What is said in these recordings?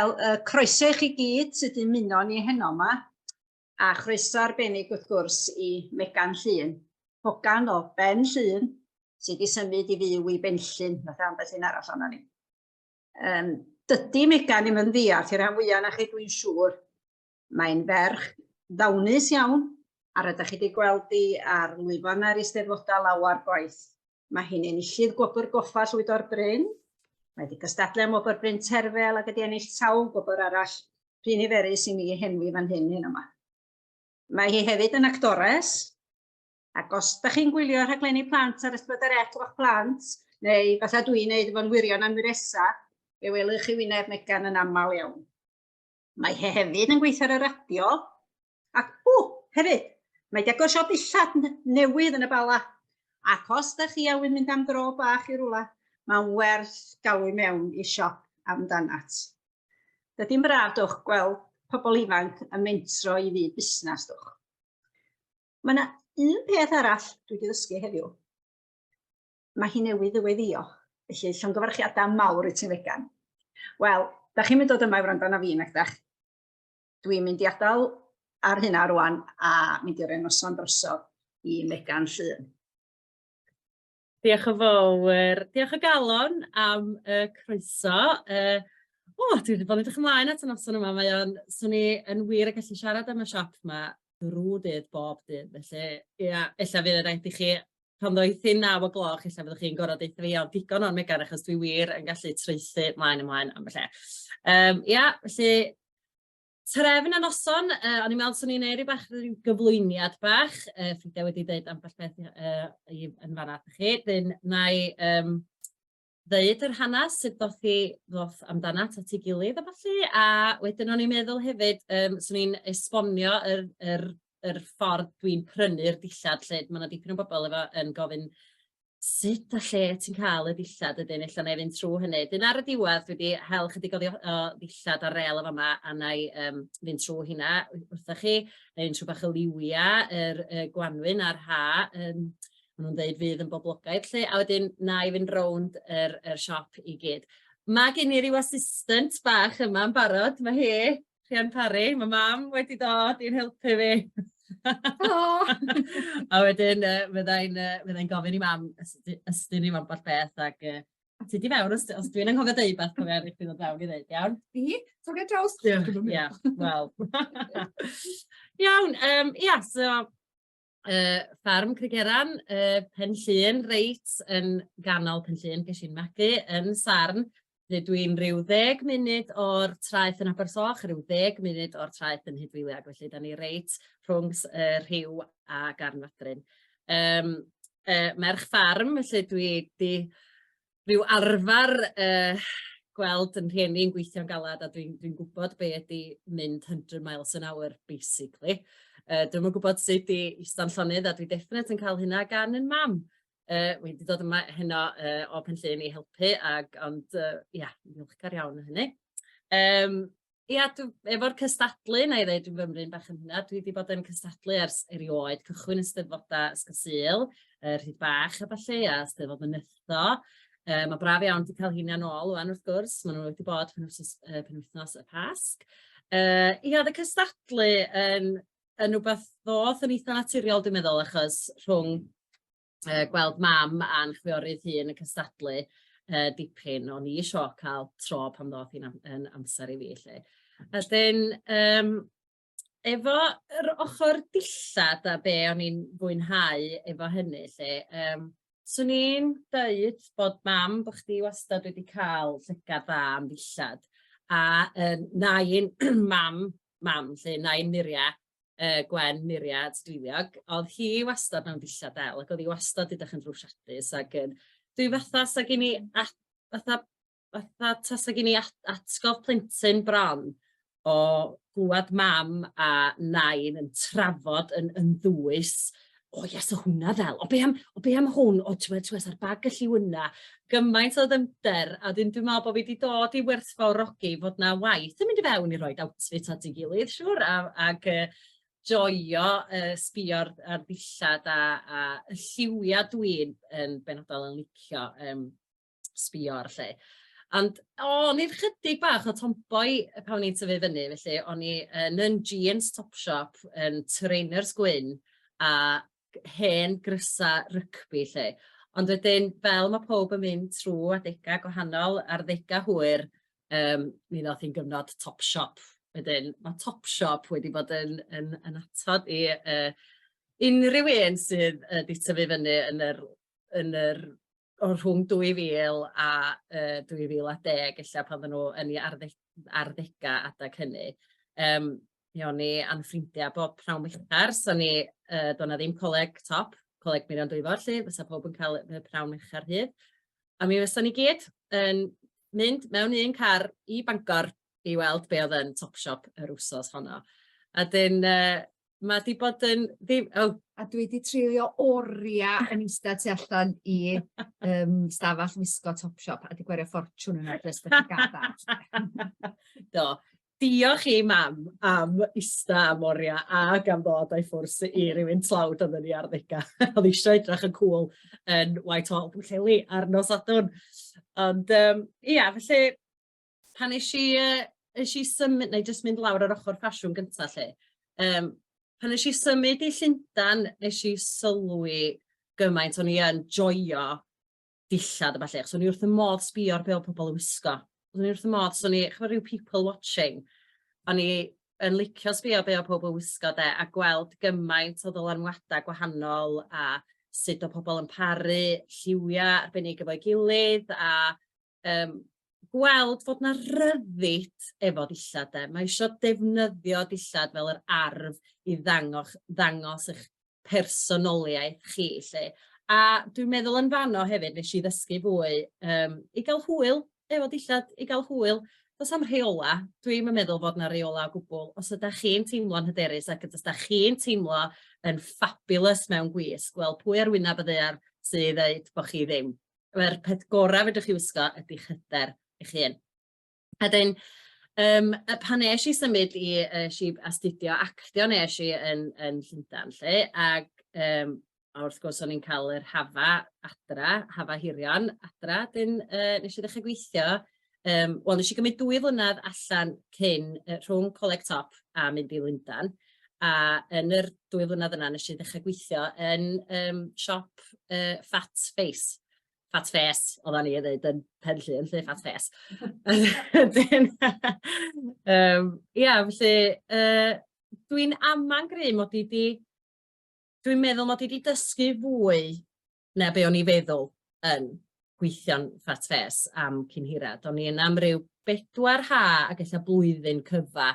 Wel, croeso i chi gyd sydd wedi muno ni heno yma, a chroeso arbennig wrth gwrs i Megan Llŷn, hogan o Ben Llŷn, sydd wedi symud i fyw i Benllyn, fath ambell un arall o'na ni. Dydy Megan ddim yn ddiall i'r rhan fwyaf na chi dwi'n siŵr. Mae'n ferch ddawnus iawn, a rydych chi wedi gweld hi ar lwyfan ar eisteddfodau lawar gwaith. Mae hi'n enillydd gwobr goffa llwyd o'r bryn. Mae wedi cystadlu am gwobr bryn terfel ac wedi ennill sawl gwobr arall. Rhi niferus i mi henwi fan hyn yma. Mae hi hefyd yn actores, ac os ydych chi'n gwylio rhaglenni plant ar S4C o'ch plant, neu fatha dwi'n neud efo'n wirion am wiresa, fe welwch chi wyneb Megan yn aml iawn. Mae hi hefyd yn gweithio ar y radio, ac hefyd, mae wedi agor siop dillad newydd yn y Bala. Ac os ydych chi awy'n mynd am dro bach i rwla, mae'n werth galw mewn i siop Amdanat. Dydy'n braf dwch gweld pobl ifanc yn mentro i fyd busnes dwch. Mae yna un peth arall dwi wedi ddysgu heddiw. Mae hi newydd ddyweddio, felly llongyfarchiadau mawr i ti Megan. Wel, da chi'n mynd dod yma i wrando na fi, nacdach? Dwi'n mynd i adael ar hynna rwan a mynd i'r noson drosodd i Megan Llŷn. Diolch yn fawr. Diolch o galon am y croeso. Dwi wedi bod yn edrych ymlaen at y noson yma. Swn i yn wir yn gallu siarad am y siop yma drwy dydd bob dydd. Felly, ella fydd yn rhaid i chi, pan ddoeth i 9 o gloch, ella fyddwch chi'n gorfod eithaf fi am digon o'n Megan, achos dwi wir yn gallu traethu ymlaen am y lle. Felly, trefn y noson, o'n i'n meddwl swn i'n neud rhyw gyflwyniad bach, ffrindiau wedi dweud ambell beth yn fanna chi, dyn na i ddeud yr hanes sut ddoth Amdanat at ei gilydd a falle, a wedyn o'n i'n meddwl hefyd, swn i'n esbonio yr ffordd dwi'n prynu'r dillad, lle mae yna dipyn o bobl efo yn gofyn sut a lle ti'n cael y dillad ydyn, illa na i fynd trwy hynny. Dyn ar y diwedd dwi wedi hel chydig o dillad ar rel efo yma a na i fynd trwy hynna wrthych chi, na i fynd trwy bach o liwia, yr gwanwyn a'r ha, maen nhw'n dweud fydd yn boblogaidd lle, a wedyn na i fynd rownd yr siop i gyd. Mae gen i ryw assistant bach yma yn barod, mae hi, Rhian Parry, mae mam wedi dod i'n helpu fi. A wedyn fyddai'n gofyn i mam ystyn i mam bach beth ac ti di fewn os dwi'n anghofio deud beth cofio'r eich ddod fewn i ddeud, iawn? Fi? Toge draws? Ie, wel. Iawn, so ffarm Crygeran, Pen Llŷn, reit yn ganol Pen Llŷn, ges i'n magu yn Sarn. Dwi'n rhyw 10 munud o'r traeth yn Abersoch, rhyw 10 munud o'r traeth yn Hydwiliag, felly da ni reit rhwng Rhyw a Garnfadryn. Merch ffarm, felly dwi wedi rhyw arfer gweld yn rhieni'n gweithio'n galad a dwi'n gwybod be ydi mynd 100 miles an hour, basically. Dwi'n gwybod sut i istan llonydd a dwi definite yn cael hynna gan yn mam. Wedi dod yma heno o Pen Llŷn i helpu, ond ddiolchgar iawn o hynny. Efo'r cystadlu, na i ddeud dwi'n fymryn bach yn hynna, dwi wedi bod yn cystadlu ers erioed, cychwyn Eisteddfodau Ysgol Sul, Rhyd Bach a falle, a Eisteddfod Mynytho. Mae braf iawn wedi cael hynna'n ôl, wan wrth gwrs, maen nhw wedi bod penwythnos y Pasg. Oedd y cystadlu yn rhywbeth ddoth yn eitha naturiol, dwi'n meddwl, achos rhwng gweld mam a'n chwiorydd hun yn cystadlu dipyn, o'n i isio cael tro pan ddoth hi'n amser i fi. Ydyn, efo yr ochr dillad a be o'n i'n fwynhau efo hynny, swn i'n dweud bod mam bod chdi wastad wedi cael llygad dda am dillad. A nain mam, nain Miria, Gwen Miria Dwyliog, oedd hi wastad mewn dillad el, ac oedd hi wastad edrych yn drwsiadus, ac dwi fatha sa gen i atgof plentyn bron o glwad mam a nain yn trafod yn ddwys, yes, o hwnna ddel, o be am hwn, o twes ar bag y lliwynna, gymaint o ddymder, a dwi'n meddwl bod fi wedi dod i werthfawrogi fod na waith yn mynd i fewn i roed outfit at ei gilydd, siwr, ac joio sbio ar dillad a lliwia dwi'n benodol yn licio sbio ar lle. Ond, o'n i'n chydig bach o tomboi pan o'n i'n tyfu fyny, felly o'n i yn jeans Topshop, yn trainers gwyn, a hen grysa rygbi, lle. Ond wedyn, fel mae pob yn mynd trwy adegau gwahanol, ar ddegau hwyr, mi ddoth hi'n gyfnod Topshop. Wedyn, mae Topshop wedi bod yn atod i unrhyw un sydd wedi tyfu fyny yn yr o rhwng 2000 a 2010, ella pan oedden nhw yn ei ardegau adag hynny. Mi o'n i a'n ffrindiau bob pnawn milltar, so doedd na ddim coleg top, coleg Miriam Dwyfor, lle, fysa pob yn cael y pnawn milltar hyd. A mi fysa ni gyd yn mynd mewn un car i Bangor i weld be oedd yn Topshop yr wsos honno. A dyn, mae di bod yn... A dwi wedi treulio oriau yn eistedd tu allan i stafell wisgo Topshop a di gwario ffortiwn yn adres ddech chi gadar. Do. Diolch i mam am ista am oriau ac am ddod o'i ffwrs i rywun tlawd oedd yn ei ardegau. Oedd eisiau edrych yn cool yn Whitehall, Pwllheli ar nos Sadwrn. Ond, ia, felly, pan eisiau symud, neu jyst mynd lawr ar ochr ffasiwn gyntaf lle, pan eisiau symud i Llundain, eisiau sylwi gymaint o'n i yn joio dillad y falle, achos o'n i wrth y modd sbio ar be oedd pobl yn wisgo. O'n i wrth y modd, so o'n i, chymryd rhyw people watching, o'n i yn licio sbio be oedd pobl yn wisgo de, a gweld gymaint o ddylanwadau gwahanol a sut o pobl yn paru lliwiau arbennig efo'i gilydd, a gweld fod na ryddid efo dillad de. Mae eisiau defnyddio dillad fel yr arf i ddangos eich personoliaeth chi, lle. A dwi'n meddwl yn fanno hefyd, nes i ddysgu fwy i gael hwyl efo dillad, i gael hwyl. Does am rheola, dwi'n meddwl fod na reola o gwbl. Os ydych chi'n teimlo'n hyderus ac ydych chi'n teimlo yn fabulous mewn gwisg, wel, pwy ar wyneb y ddaear sydd i ddeud bod chi ddim. Mae'r peth gorau fedrwch chi wisgo ydy'ch hyder eich hun. A dyn, pan nes i symud i astudio actio nes i yn Llundain, lle, ac wrth gwrs o'n i'n cael yr hafa hirion adra, dyn nes i ddechrau gweithio. Wel, nes i gymryd 2 flynedd allan cyn rhwng coleg top a mynd i Llundain. A yn yr 2 flynedd yna nes i ddechrau gweithio yn siop Fat Face. Fat Face, oedden ni yn dweud yn Penllyn, lle Fat Face. Ia, felly, dwi'n aman grym mod i di... Dwi'n meddwl mod i wedi dysgu fwy na be o'n i feddwl yn gweithio'n Fat Face am cynhirad. O'n i yn am ryw 4 ha ac ella blwyddyn cyfa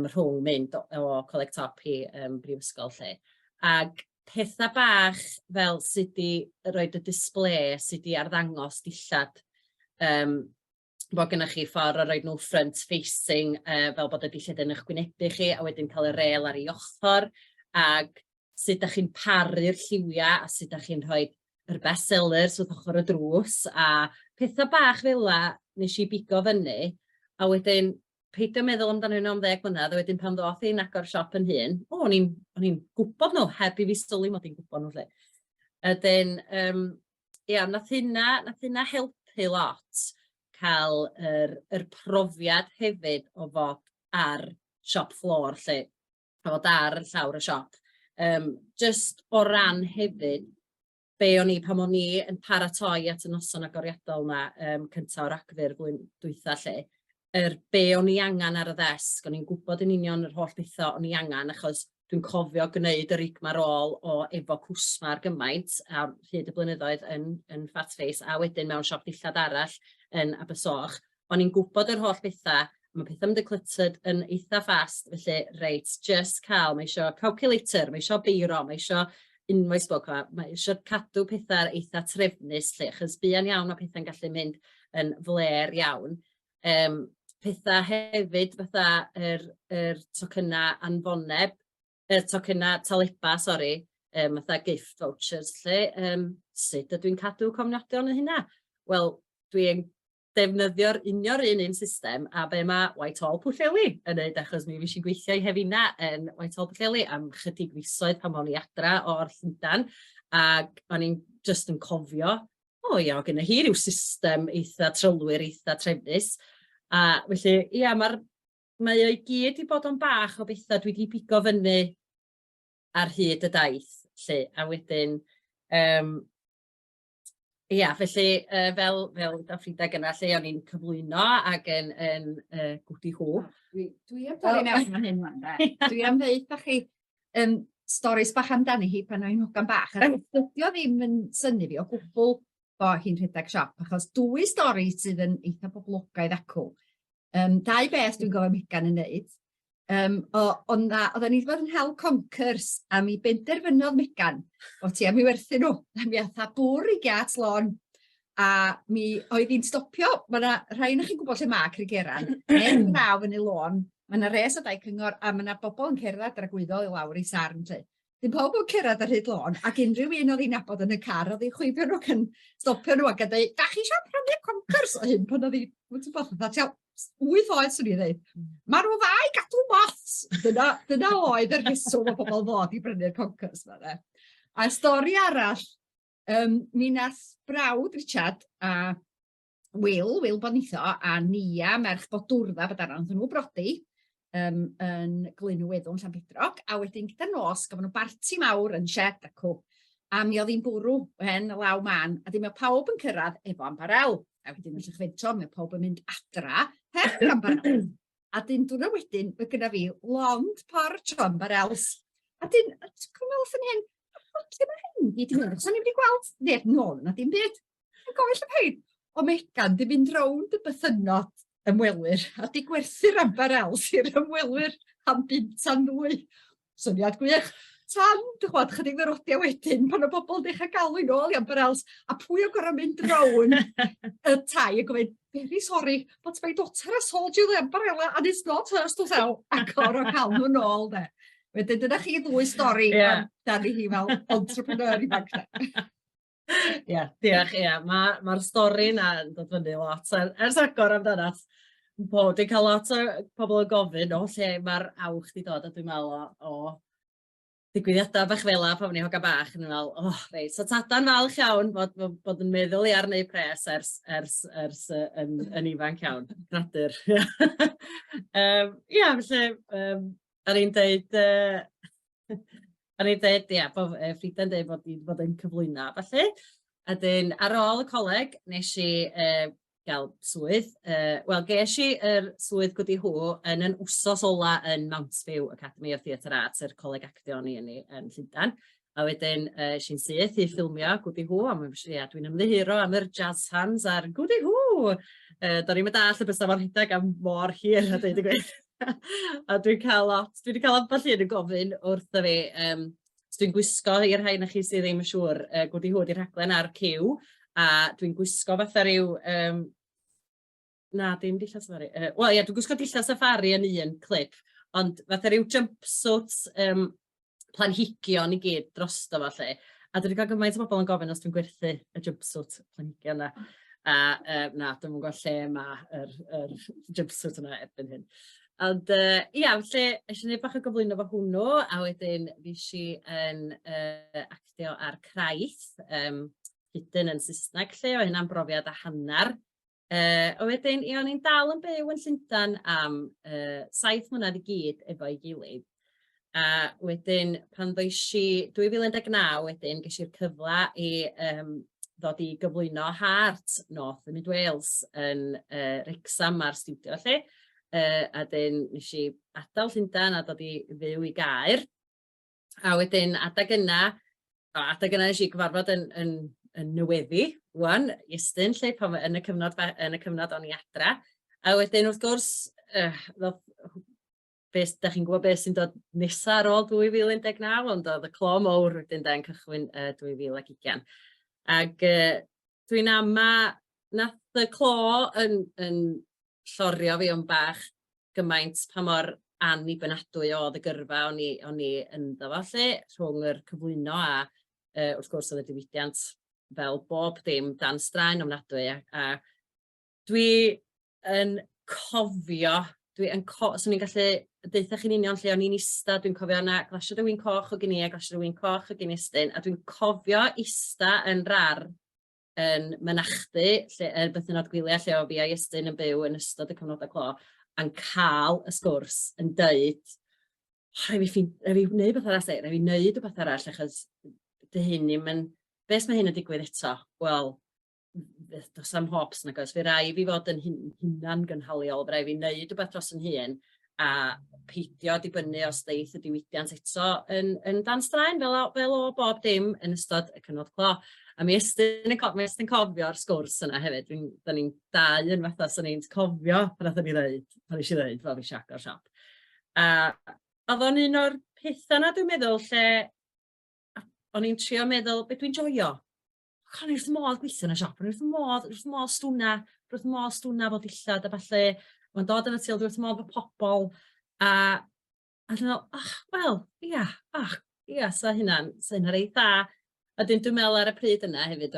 rhwng mynd o coleg top i brifysgol lle. Ac pethau bach fel sydd wedi roed y display, sydd wedi arddangos dillad. Bod gennych chi ffordd o roed nhw front facing fel bod y dillad yn eich gwynebu chi a wedyn cael y rêl ar ei ochr. Ac sut ydych chi'n paru'r lliwiau a sut ydych chi'n rhoi yr bestsellers wrth ochr y drws a pethau bach fel la nes i bigo fyny a wedyn peidio meddwl amdano nhw am 10 mlynedd a wedyn pan ddoth i'n agor siop yn hun, o'n i'n gwybod nhw heb i fi sylwi mod i'n gwybod nhw lle. Ydyn, ia, nath hynna helpu lot cael yr profiad hefyd o fod ar siop floor lle, o fod ar llawr y siop. Just o ran hefyd, be o'n i pan o'n i yn paratoi at y noson agoriadol yna cyntaf o'r Rhagfyr flwyddyn dwytha lle, be o'n i angen ar y ddesg, o'n i'n gwybod yn union yr holl bethau o'n i angen achos dwi'n cofio gwneud yr rigmar ôl o efo cwsmar gymaint a hyd y blynyddoedd yn Fat Face a wedyn mewn siop dillad arall yn Abersoch. O'n i'n gwybod yr holl bethau, mae pethau mynd y cluttered yn eitha fast, felly reit, just cael, mae eisiau calculator, mae eisiau beiro, mae eisiau unwaith boc, mae eisiau cadw pethau eitha trefnus lle, achos buan iawn mae pethau'n gallu mynd yn fler iawn. Pethau hefyd fatha yr tocynnau anfoneb, tocynnau taleba, sori, fatha gift vouchers lle, sut ydw i'n cadw cofnodion yn hynna? Wel, dwi'n defnyddio'r unio'r un system a be mae Whitehall Pwllheli yn neud achos mi fes i gweithio i Hefina yn Whitehall Pwllheli am chydig fisoedd pan o'n i adra o'r Llundain ac o'n i'n just yn cofio, ia, gyda hi ryw system eitha trylwyr, eitha trefnus. A felly, ia, mae o'i gyd i bod o'n bach o bethau dwi wedi pigo fyny ar hyd y daith. Lle. A wedyn, ia, felly, fel da Frida gyna, lle o'n i'n cyflwyno ac yn gwdi hw. Dwi am dod i mewn fan hyn, man, de. Dwi am ddeud chi storis bach amdani hi pan o'n hogan bach. A dydio ddim yn syni fi o gwbl bo hi'n rhedeg siop, achos 2 stori sydd yn eitha boblogaidd acw. 2 beth dwi'n gofio Megan yn neud. Oedd ni wedi bod yn hel conkers a mi benderfynodd Megan o ti am i werthu nhw. A mi atha bwr i gat lôn a mi oedd hi'n stopio. Mae yna rhai na chi'n gwybod lle mae Crigeran. Neu naw fyny lôn. Mae yna res o dau cyngor a mae yna bobl yn cerdded ar y gwyddo i lawr i sarn. Dim pob yn cerdded ar hyd lôn ac unrhyw un oedd hi'n nabod yn y car oedd hi'n chwifio nhw ac yn stopio nhw ac yn dweud, da chi eisiau prynu conkers o hyn pan oedd hi, wyt ti'n bod, 8 oed swn i ddweud. Mae nhw dda i gadw moths. Dyna oedd yr rheswm o bobl fod i brynu'r conkers yma. A stori arall, mi nath brawd Richard a Will Bonitho a Nia, merch Bodwrdda, bod arno, nhw brodi yn Glyn y Weddwn Llanbedrog, a wedyn gyda nos, gafon nhw barti mawr yn shed acw. A mi oedd hi'n bwrw hen y law man, a dim oedd pawb yn cyrraedd efo ambarel. A wedyn yn llwchfentro, mae pawb yn mynd adra, heb ambarel. A dyn dwi'n wedyn, mae gyda fi lond porch o ambarels. A dyn, dwi'n meddwl yn hyn, lle mae hyn i di mynd? Os o'n i wedi gweld neb nôl yna, dim byd. Yn gofyn lle hyn. O Megan, di fynd rownd y bythynod ymwelwyr, a di gwerthu'r ambarels i'r ymwelwyr am 5 nwy. Syniad gwych. Tan, dwi'n chwad, chydig ddyrodia wedyn, pan o bobl dechrau galw i nôl i ambarels, a pwy o gorau mynd rown y tai, a gofyn, very sorry, but my daughter has sold you the umbrella, and it's not hers to sell, a gorau cael nhw nôl, de. Wedyn, dyna chi 2 stori, da ni hi fel entrepreneur i banc, de. Ia, diolch, ia. Mae'r stori yna yn dod fyny lot. Ers agor amdanat, bod wedi cael lot o pobl yn gofyn o lle mae'r awch di dod, a dwi'n meddwl o digwyddiadau bach fela pan ni hogan bach yn meddwl, reit, so tadan falch iawn bod yn meddwl i arneu pres ers yn ifanc iawn, gradur. Ia, felly, ar un dweud, ia, Frida'n dweud bod yn cyflwyno, felly. A dyn, ar ôl y coleg, nes i gael swydd. Wel, ges i swydd gwdi hw yn yn wsos ola yn Mountview Academy of Theatre Arts, yr coleg actio ni yn Llundain. A wedyn, si'n syth i ffilmio gwdi hw, a dwi'n ymddihiro am yr jazz hands ar gwdi hw. Do'n i'n dall y bysaf o'r hydag am mor hir, a dweud y gweith. A dwi'n cael ambell un yn gofyn wrtho fi, dwi'n gwisgo i'r rhai na chi sydd ddim yn siŵr, gwdi hw di'r rhaglen ar cyw, a dwi'n gwisgo fatha rhyw, na, dim dillad safari. Wel, ia, dwi'n gwisgo dillad safari yn un clip, ond fatha rhyw jumpsuit planhigion i gyd drosto fo lle. A dwi'n cael gymaint o bobl yn gofyn os dwi'n gwerthu y jumpsuit planhigion yna. A na, dwi'n mwyn gweld lle mae'r jumpsuit yna erbyn hyn. Ond, ia, felly, eisiau gwneud bach o gyflwyno fo hwnnw, a wedyn fys i yn actio ar Craith, hydyn yn Saesneg lle, o hynna'n brofiad a hanner. O wedyn, o'n i'n dal yn byw yn Llundain am 7 mlynedd i gyd efo'i gilydd. A wedyn, pan ddoes i 2019, wedyn, ges i'r cyfle i ddod i gyflwyno Heart North yn Wales yn Wrexham ar studio lle. A dyn, nes i adael Llundain a dod i fyw i Gaer. A wedyn, adag yna nes i gyfarfod yn nyweddi, wan, Llŷn, lle, yn y cyfnod o'n i adra. A wedyn, wrth gwrs, da chi'n gwybod beth sy'n dod nesaf ar ôl 2019, ond oedd y clo mawr wedyn da'n cychwyn 2020. Ac dwi'n ama, nath y clo yn llorio fi o'n bach gymaint pa mor annibynadwy oedd y gyrfa o'n i ynddo fo, lle, rhwng yr cyflwyno a wrth gwrs oedd y diwydiant fel bob dim dan straen ofnadwy. A dwi yn cofio, swn i'n gallu deitha chi'n union lle o'n i'n ista, dwi'n cofio yna glasiad y wyn coch o gyn i a glasiad y wyn coch o gyn Estyn, a dwi'n cofio ista yn rar yn mynachdy, beth yn gwyliau lle o fi a Iestyn yn byw yn ystod y cyfnodau clo, a'n cael y sgwrs yn dweud, rhaid fi wneud beth arall, rhaid fi wneud beth arall, achos dy hyn ni'n mynd, beth mae hyn yn digwydd eto? Wel, does am hops nag oes, fi rai fi fod yn hunan gynhaliol, fe rai fi wneud beth dros yn hun, a peidio dibynnu os deith y diwydiant eto yn dan straen fel o bob dim yn ystod y cyfnod clo. A mi ystyn cofio'r sgwrs yna hefyd. Da ni'n dau yn fatha sy'n ni'n cofio pan nath ni ddeud, pan eisiau ddeud fel fi siac o'r siop. A oedd o'n un o'r pethau na dwi'n meddwl lle o'n i'n trio meddwl beth dwi'n joio. O'n i wrth modd gweithio yn y siop, o'n i wrth modd stwna fod dillad a falle, mae'n dod yn y til, dwi'n wrth modd fod pobl, a dwi'n meddwl, wel, ia, sa hynna'n reit dda. A dwi'n meddwl ar y pryd yna hefyd,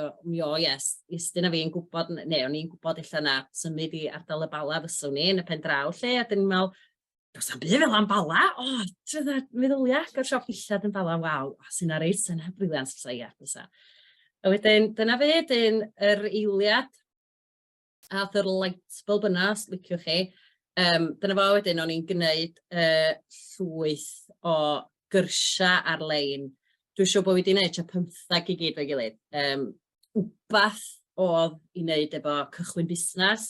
Iestyn a fi'n gwybod, o'n i'n gwybod illa na symud i ardal y Bala fyswn ni yn y pen draw lle, a dwi'n meddwl, does am byd fel am Bala, meddylia, gael siop dillad yn Bala, waw, sy'n reit, sy'n briliant, fysa ia, fysa. A wedyn, dyna fe, yr eiliad, a yr light bulb yna, os liciwch chi. Dyna fo wedyn, o'n i'n gwneud llwyth o gyrsia ar-lein. Dwi'n siŵr bod wedi gwneud 15 i gyd fe'i gilydd. Wbath oedd i wneud efo cychwyn busnes.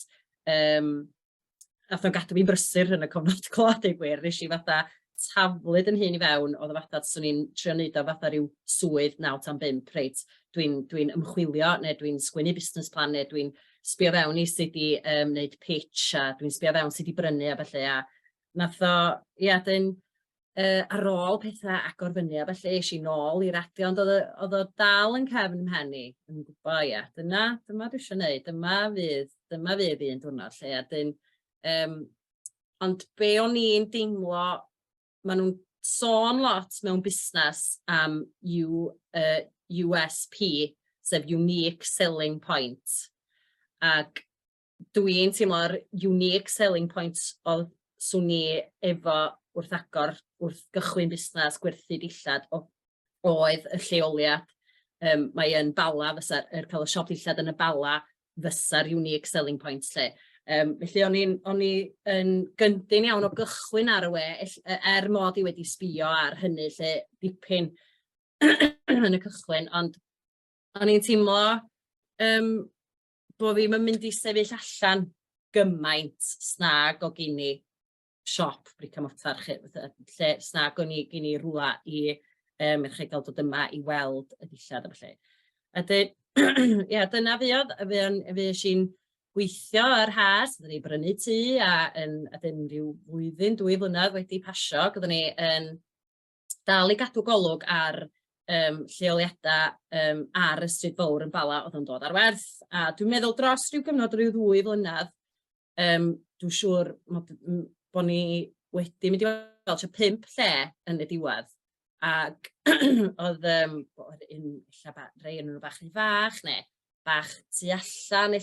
Nath o'n gadw fi'n brysur yn y cofnod clod ei gwir. Nes i fatha taflud yn hun i fewn, oedd o fatha, swn i'n trio wneud o fatha rhyw swydd 9-5, reit, dwi'n ymchwilio, neu dwi'n sgwennu business plan, neu dwi'n sbio fewn i sut i wneud pitch, a dwi'n sbio fewn sut i brynu a felly, a nath o, ar ôl pethau agor fyny, a felly eisiau nôl i radio, ond oedd o dal yn cefn mhenni, yn gwybod, dyma dwi eisiau wneud, dyma fydd un diwrnod, lle, ond be o'n i'n deimlo, maen nhw'n sôn lot mewn busnes am USP, sef Unique Selling Point. Ac dwi'n teimlo'r Unique Selling Point oedd swn ni efo wrth agor, wrth gychwyn busnes, gwerthu dillad, oedd y lleoliad. Mae yn Bala, cael y siop dillad yn y Bala, fysa'r Unique Selling Point lle. Felly o'n i yn gyndyn iawn o gychwyn ar y we, mod i wedi sbio ar hynny lle dipyn yn y cychwyn, ond o'n i'n teimlo bod fi'n mynd i sefyll allan gymaint snag o gini siop bric a mortar, lle snag o'n i gini rwla i chi gael dod yma i weld y dillad a felly. A dyna fi eisiau'n gweithio ar has, oedden ni brynu tŷ a dyn rhyw flwyddyn, 2 flynedd wedi pasio, oedden ni yn dal i gadw golwg ar lleoliadau ar y stryd fawr yn Bala oedd yn dod ar werth. A dwi'n meddwl dros rhyw gyfnod rhyw 2 flynedd, dwi'n siŵr bod ni wedi mynd i weld 5 lle yn y diwedd. Ac oedd rei yn nhw bach yn fach, neu bach tu allan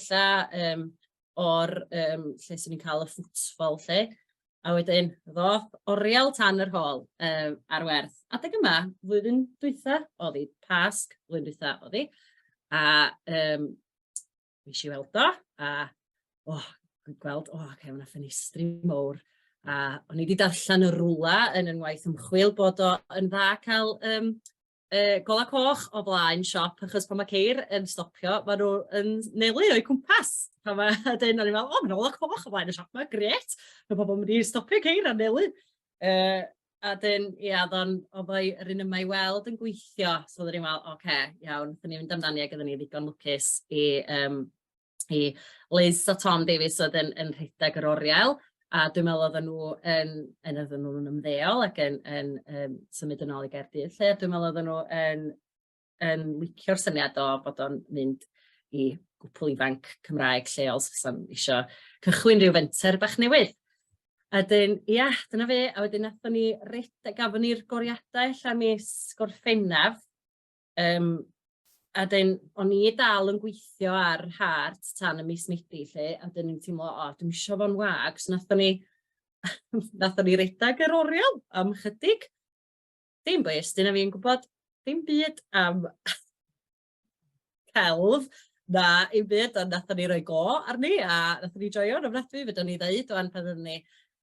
o'r lle sy'n ni'n cael y ffwtfol lle. A wedyn, ddoth oriel tan yr hôl ar werth. Adeg yma, flwyddyn dwytha, oedd hi, Pasg, flwyddyn dwytha oedd hi. A eisiau weld o, a gweld, yna ffenestri mowr. A o'n i wedi darllen y rwla yn yngwaith ymchwil bod o yn dda cael gola coch o blaen siop, achos pan mae ceir yn stopio, maen nhw yn nelu o'i cwmpas. Pan mae dyn, o'n i'n meddwl, mae'n gola coch o blaen y siop, mae'n gret. Mae pobl yn mynd i stopio ceir a nelu. A dyn, oedd yr un yma i weld yn gweithio. So oedden ni'n meddwl, iawn, oedden ni'n mynd amdani ac oedden ni ddigon lwcus i Liz a Tom Davies oedd yn rhedeg yr oriel. A dwi'n meddwl oedden nhw'n ymddeol ac yn symud yn ôl i Gaerdydd lle. Dwi'n meddwl oedden nhw yn licio'r syniad o bod o'n mynd i gwpl ifanc Cymraeg lleol sy'n eisiau cychwyn rhyw fenter bach newydd. A dyna fe. A wedyn nathon ni gafon ni'r goriadau allan mis Gorffennaf. A o'n i dal yn gweithio ar hart tan y mis Medi lle, a dyn ni'n teimlo, dwi'n eisiau fo'n wag, so nathon ni redag yr oriel am chydig. Dim bwys, dyna fi'n gwybod, dim byd am celf, Na, i byd, ond nathon ni roi go arni, a nathon ni joio yn ofnadwy, fydden ni ddeud, o'n pan oedden ni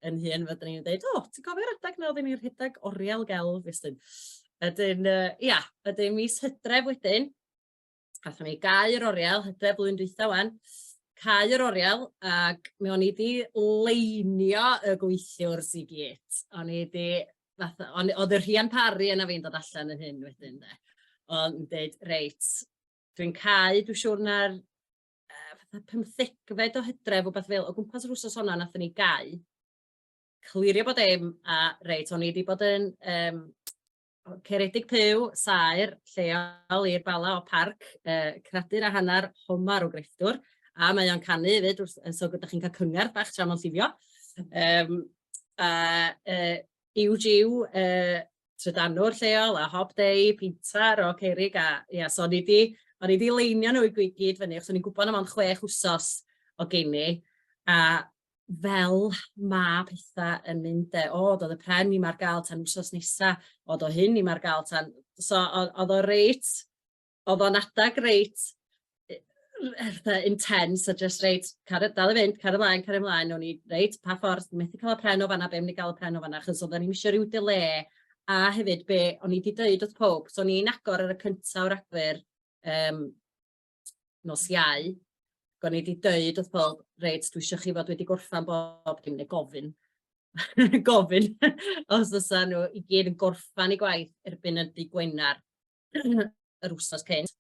yn hyn, fydden ni'n dweud, ti'n gofio'r rhedeg na oedden ni'n rhedeg oriel gelf, ysdyn. Ydyn, ydyn mis Hydref wedyn, gathon ni gau'r oriel, Hydref blwyddyn dwytha wan, cau'r oriel, ac mi o'n i di leinio y gweithiwr sy'n gyd. O'n i di, oedd y rhian pari yna fi'n dod allan yn hyn wedyn, de. O'n dweud, reit, dwi'n cau, dwi'n siŵr na'r 15fed o Hydref o beth fel, o gwmpas yr wsos honna nathon ni gau, clirio bod a reit, o'n i wedi bod yn Ceredig Pyw, Saer, lleol i'r bala o parc, cradur a hanner homar o grefftwr, a mae o'n canu hefyd, so ydych chi'n cael cyngor bach tra ma'n llifio. Iw-jiw, trydanwr lleol, a hob dei, pizza, o cerig, a so o'n i di leinio nhw i gyd fyny, achos o'n i'n gwybod am ond 6 wsos o geni, a fel ma pethau yn mynd, oedd y pren i ma'r gael tan wsos nesa, oedd o hyn i ma'r gael tan, so oedd o reit, oedd o'n adag reit, intense, a just reit, dal i fynd, car ymlaen, o'n i reit, pa ffordd, methu cael y pren o fanna, be am ni gael y pren o fanna, achos oedden ni'n eisiau rhyw dyle, a hefyd be, o'n i wedi dweud wrth pob, so o'n i'n agor ar y cyntaf o'r Rhagfyr, nos Iau, o'n i wedi dweud wrth pob, reit, dwi eisiau chi fod wedi gorffan bob dim, neu gofyn, gofyn, os oes nhw i gyd yn gorffan i gwaith erbyn y dydd Gwener, yr wsos cynt,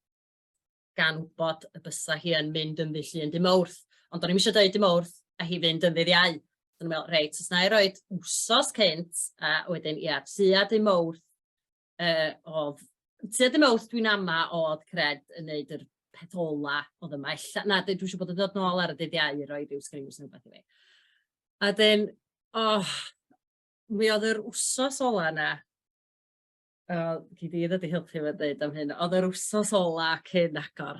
gan wybod y bysa hi yn mynd yn ddydd Llŷn dy Mawrth. Ond o'n i'n eisiau dweud dy Mawrth, a hi fynd yn ddydd Iau. Dwi'n meddwl, reit, os na i roed wsos cynt, a wedyn, tua dy Mawrth, tua dy Mawrth dwi'n ama oedd cred yn neud yr peth ola oedd yma. Na, dwi'n siŵr bod yn dod nôl ar y dydd Iau i roi rhyw sgrims neu beth i fi. A dyn, mi oedd yr wsos ola yna, Gyd i ddod i helpu fe dweud am hyn. Oedd yr wsos ola cyn agor.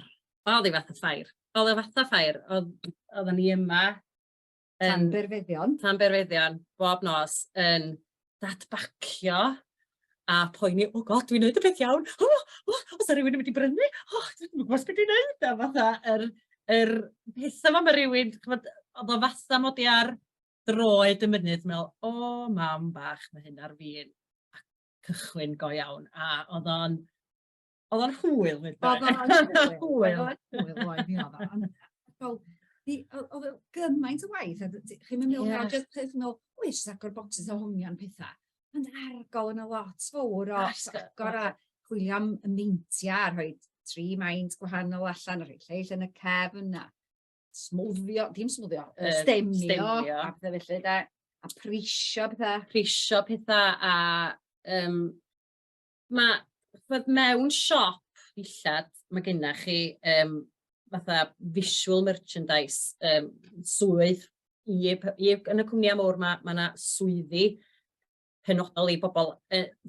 Oedd hi fatha ffair. Oedd hi fatha ffair. Oedden ni yma. Tan berfeddion. Bob nos yn dadbacio a poeni, god, dwi'n neud y peth iawn. Os yna rhywun yn mynd i brynu? Dwi'n gwybod beth i'n neud. A fatha, yr pethau yma mae rhywun, oedd o fatha mod i ar droed y mynydd, meddwl, mam bach, mae hyn ar fi'n cychwyn go iawn, a oedd o'n hwyl. Oedd o'n hwyl. Oedd gymaint o waith, chi'n meddwl, oes agor bocsys o hongian pethau. Ond argol yn y lot fawr o agor a chwilio am y meintiau, rhoi 3 maint gwahanol allan, rhoi lleill yn y cefn, a smwddio, stemio, a pethau felly, a prisio pethau. Mae mewn siop dillad, mae genna chi fatha visual merchandise, swydd yn y cwmnïau mawr, mae yna swyddi penodol i bobl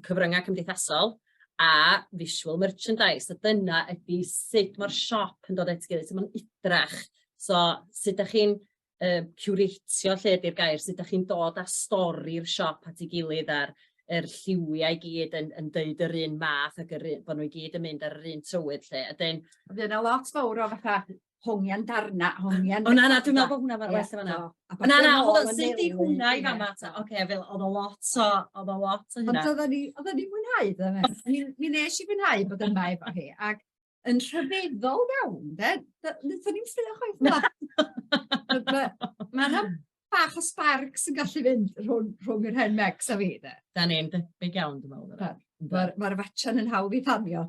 cyfryngau cymdeithasol a visual merchandise. A dyna ydy sut mae'r siop yn dod at gilydd, sut mae'n idrach. So, sut ydych chi'n curatio lle ydy'r gair, sut ydych chi'n dod â stori'r siop at ei gilydd ar yr lliwiau gyd yn deud yr un math ac bod nhw i gyd yn mynd ar yr un trywydd lle. Oedd yna lot fawr o fatha hongian darna, hongian... Na, dwi'n meddwl bod hwnna fel well fanna. Na, sut i hwnna i fama ta? Oce, fel, oedd o lot o hynna. Ond oedd ni mwynhau, dyma. Mi nes i mwynhau bod yma efo hi, ac yn rhyfeddol iawn, nid ni'n ffrio chwaith. Mae'n bach o sparks yn gallu fynd rhwng yr hen Mex a fi. Da ni'n big iawn, dwi'n meddwl. Mae'r fatsion yn hawdd i ffanio.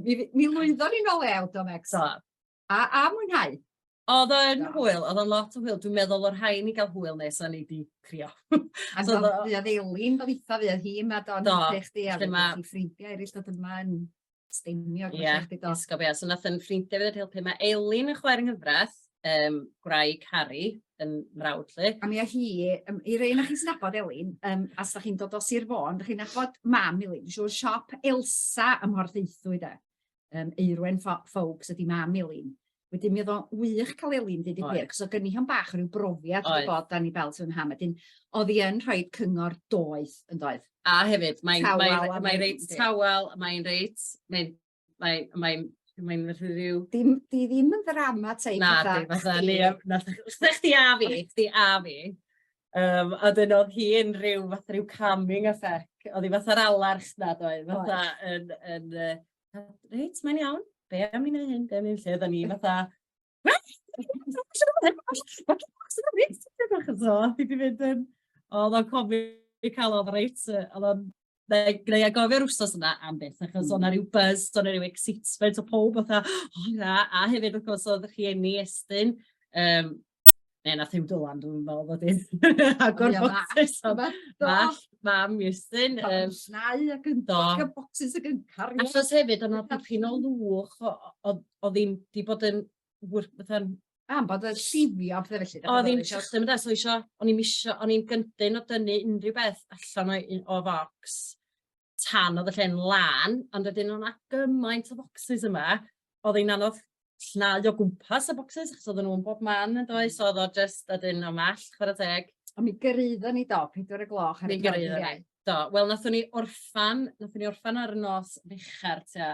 Mi lwyddo ni nôl ewd o Mex. A mwynhau. Oedd o'n hwyl, oedd o'n lot o hwyl. Dwi'n meddwl o'r rhain i gael hwyl nes a ni di crio. A oedd Elin bod eitha fydd hi yma do'n chdi a fydd ffrindiau eraill dod yma yn stemio. Ie, so nath yn ffrindiau fydd helpu. Mae Elin yn chwer yng nghyfraith, gwraig Harry yn mrawd lle. A mi a hi, i rei na chi'n snabod Elin, as da chi'n dod o Sir Fôn, da chi'n nabod mam Elin, siwr siop Elsa ym Mhorthaethwy de. Eirwen Folks ydi mam Elin. Wedyn mi oedd o'n wych cael Elin dyd i gwir, cos o gynnu hyn bach o ryw brofiad o bod dan i belt yn ham. Wedyn, oedd hi yn rhoi cyngor doeth yn doedd. A hefyd, mae'n reit tawel, mae'n Mae'n fyrdd rhyw... Di ddim yn ddrama teip Na, di, fatha ni, chdi a fi. A dyn oedd hi yn rhyw calming effect. Oedd hi fatha'r alarch na, doedd. Fatha reit, mae'n iawn. Be am i wneud hyn? Be am i lle? Oedden ni fatha... Oedd o'n cofio cael oedd reit. Oedd o'n... Neu gofio'r wrthnos yna am beth, achos o'na rhyw buzz, o'na rhyw excitement o pob, fatha, a hefyd, wrth gwrs, oedd chi enni Estyn. Ne, nath yw Dylan, dwi'n meddwl bod i'n agor bocsys. Mam Estyn. Snau ac yn dog y bocsys ac yn cario. Achos hefyd, o'na dipyn o lwch, oedd hi'n di bod yn... Am bod yn llifio, beth felly. Oedd hi'n chysym, o'n i'n gyntyn o dynnu unrhyw beth allan o focs tan oedd y lle'n lan, ond ydyn nhw'n gymaint o bocsys yma, oedd hi'n anodd llnau o gwmpas y bocsys, achos oedd nhw'n bob man yn does, oedd o just ydyn o mall, chwarae teg. A mi gyrraeddon ni do, 4 gloch ar y gyrraeddon ni. Do, wel, nathon ni orffan ar y nos ddechrau tua,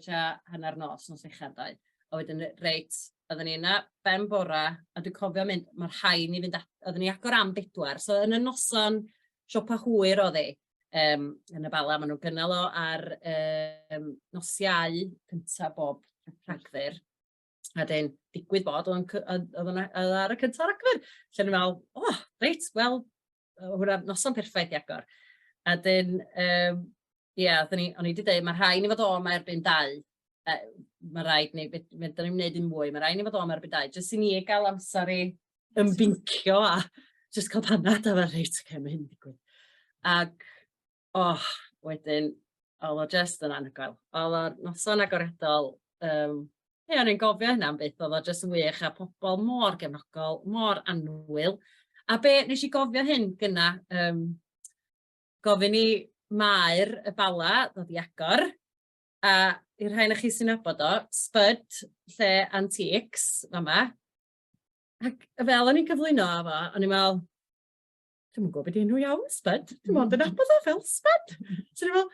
tua hanner nos ddechrau dau. A wedyn reit, oedden ni yna ben bora, a dwi'n cofio mynd, mae'r rhain i fynd, oedden ni agor am 4, so yn y noson siopa hwyr oedd hi, yn y bala, maen nhw'n gynnal o ar nosiau cyntaf bob Rhagfyr. A dyn, digwydd bod, oedd ar y cyntaf Rhagfyr. Lle ni'n meddwl, reit, wel, hwnnw noson perffaith i agor. A dyn, o'n i wedi dweud, mae'r rhain i fod o yma erbyn 2. Mae rhaid ni, dyn ni'n gwneud un mwy, mae rhaid ni fod o yma erbyn 2. Jyst i ni gael amser i ymbincio a jyst cael panad a fe reit, oce, mae hyn digwydd. Ac, wedyn, oedd o jyst yn anhygoel. Oedd o'r noson agoredol, o'n i'n gofio hynna am beth, oedd o jyst yn wych a pobl mor gefnogol, mor anwyl. A be, nes i gofio hyn gyna, gofyn i Mair y bala ddod i agor, a i'r rhain chi sy'n nabod o, Spud, lle Antiques, fama. Ac fel o'n i'n cyflwyno efo, o'n i'n meddwl, dwi'n gwybod beth enw iawn, Spud. Dwi'n mwyn yn nabod o fel Spud. So dwi'n meddwl,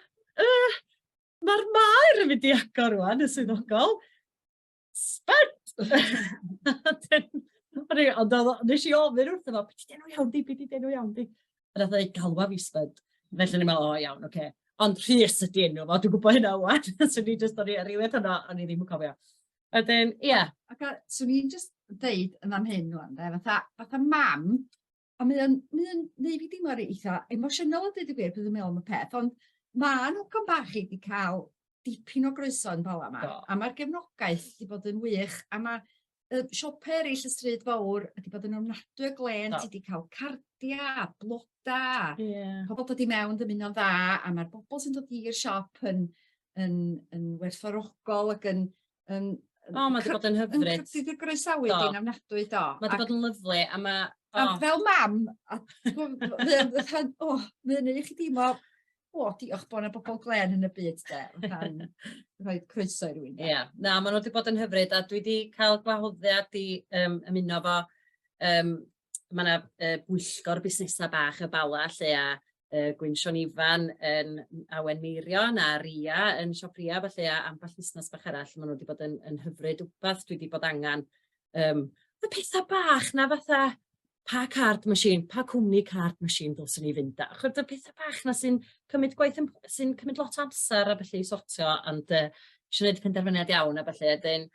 mae'r Mair yn mynd i agor rwan, y swyddogol. Spud! Ond nes i ofyn wrth efo, beth enw iawn di, beth enw iawn di. A nath ei galwa fi Spud. Felly ni'n meddwl, iawn, oce. Ond Rhys ydi enw fo, dwi'n gwybod hynna wan. So ni jyst o'n i rhywbeth hynna, o'n i ddim yn cofio. A dyn, ie. So ni'n jyst dweud yn fan hyn rwan, fatha mam, a mae'n neud fi dim o'r eitha emosiynol o dweud y gwir bydd yn meddwl am y peth, ond mae'n hogan bach i wedi cael dipyn o groeso yn bala yma, a mae'r gefnogaeth wedi bod yn wych, a mae siopa eraill y stryd fawr wedi bod yn ofnadwy o glen, ti wedi cael cardia, bloda, pobl dod i mewn dymuno dda, a mae'r bobl sy'n dod i'r siop yn werthfawrogol ac yn mae wedi bod yn hyfryd. Yn cyfryd y groesawu di'n ofnadwy do. Mae wedi bod yn lyflu, a mae... Fel mam, mae'n ei chi dim o, diolch bod yna bobl glen yn y byd, de. Rhoi croeso i rywun. Ie, na, maen nhw wedi bod yn hyfryd, a dwi wedi cael gwahoddiad i ymuno fo. Mae yna bwyllgor busnesau bach y bala, lle a Gwynsion Ifan yn Aweneirio, na Ria yn Siop Ria, felly a ambell busnes bach arall. Maen nhw wedi bod yn hyfryd wbath, dwi wedi bod angen y pethau bach na fatha pa card machine, pa cwmni card machine dylswn ni fynd â. Chod y pethau bach na sy'n cymryd gwaith, sy'n cymryd lot o amser a felly sortio, ond eisiau gwneud penderfyniad iawn a felly.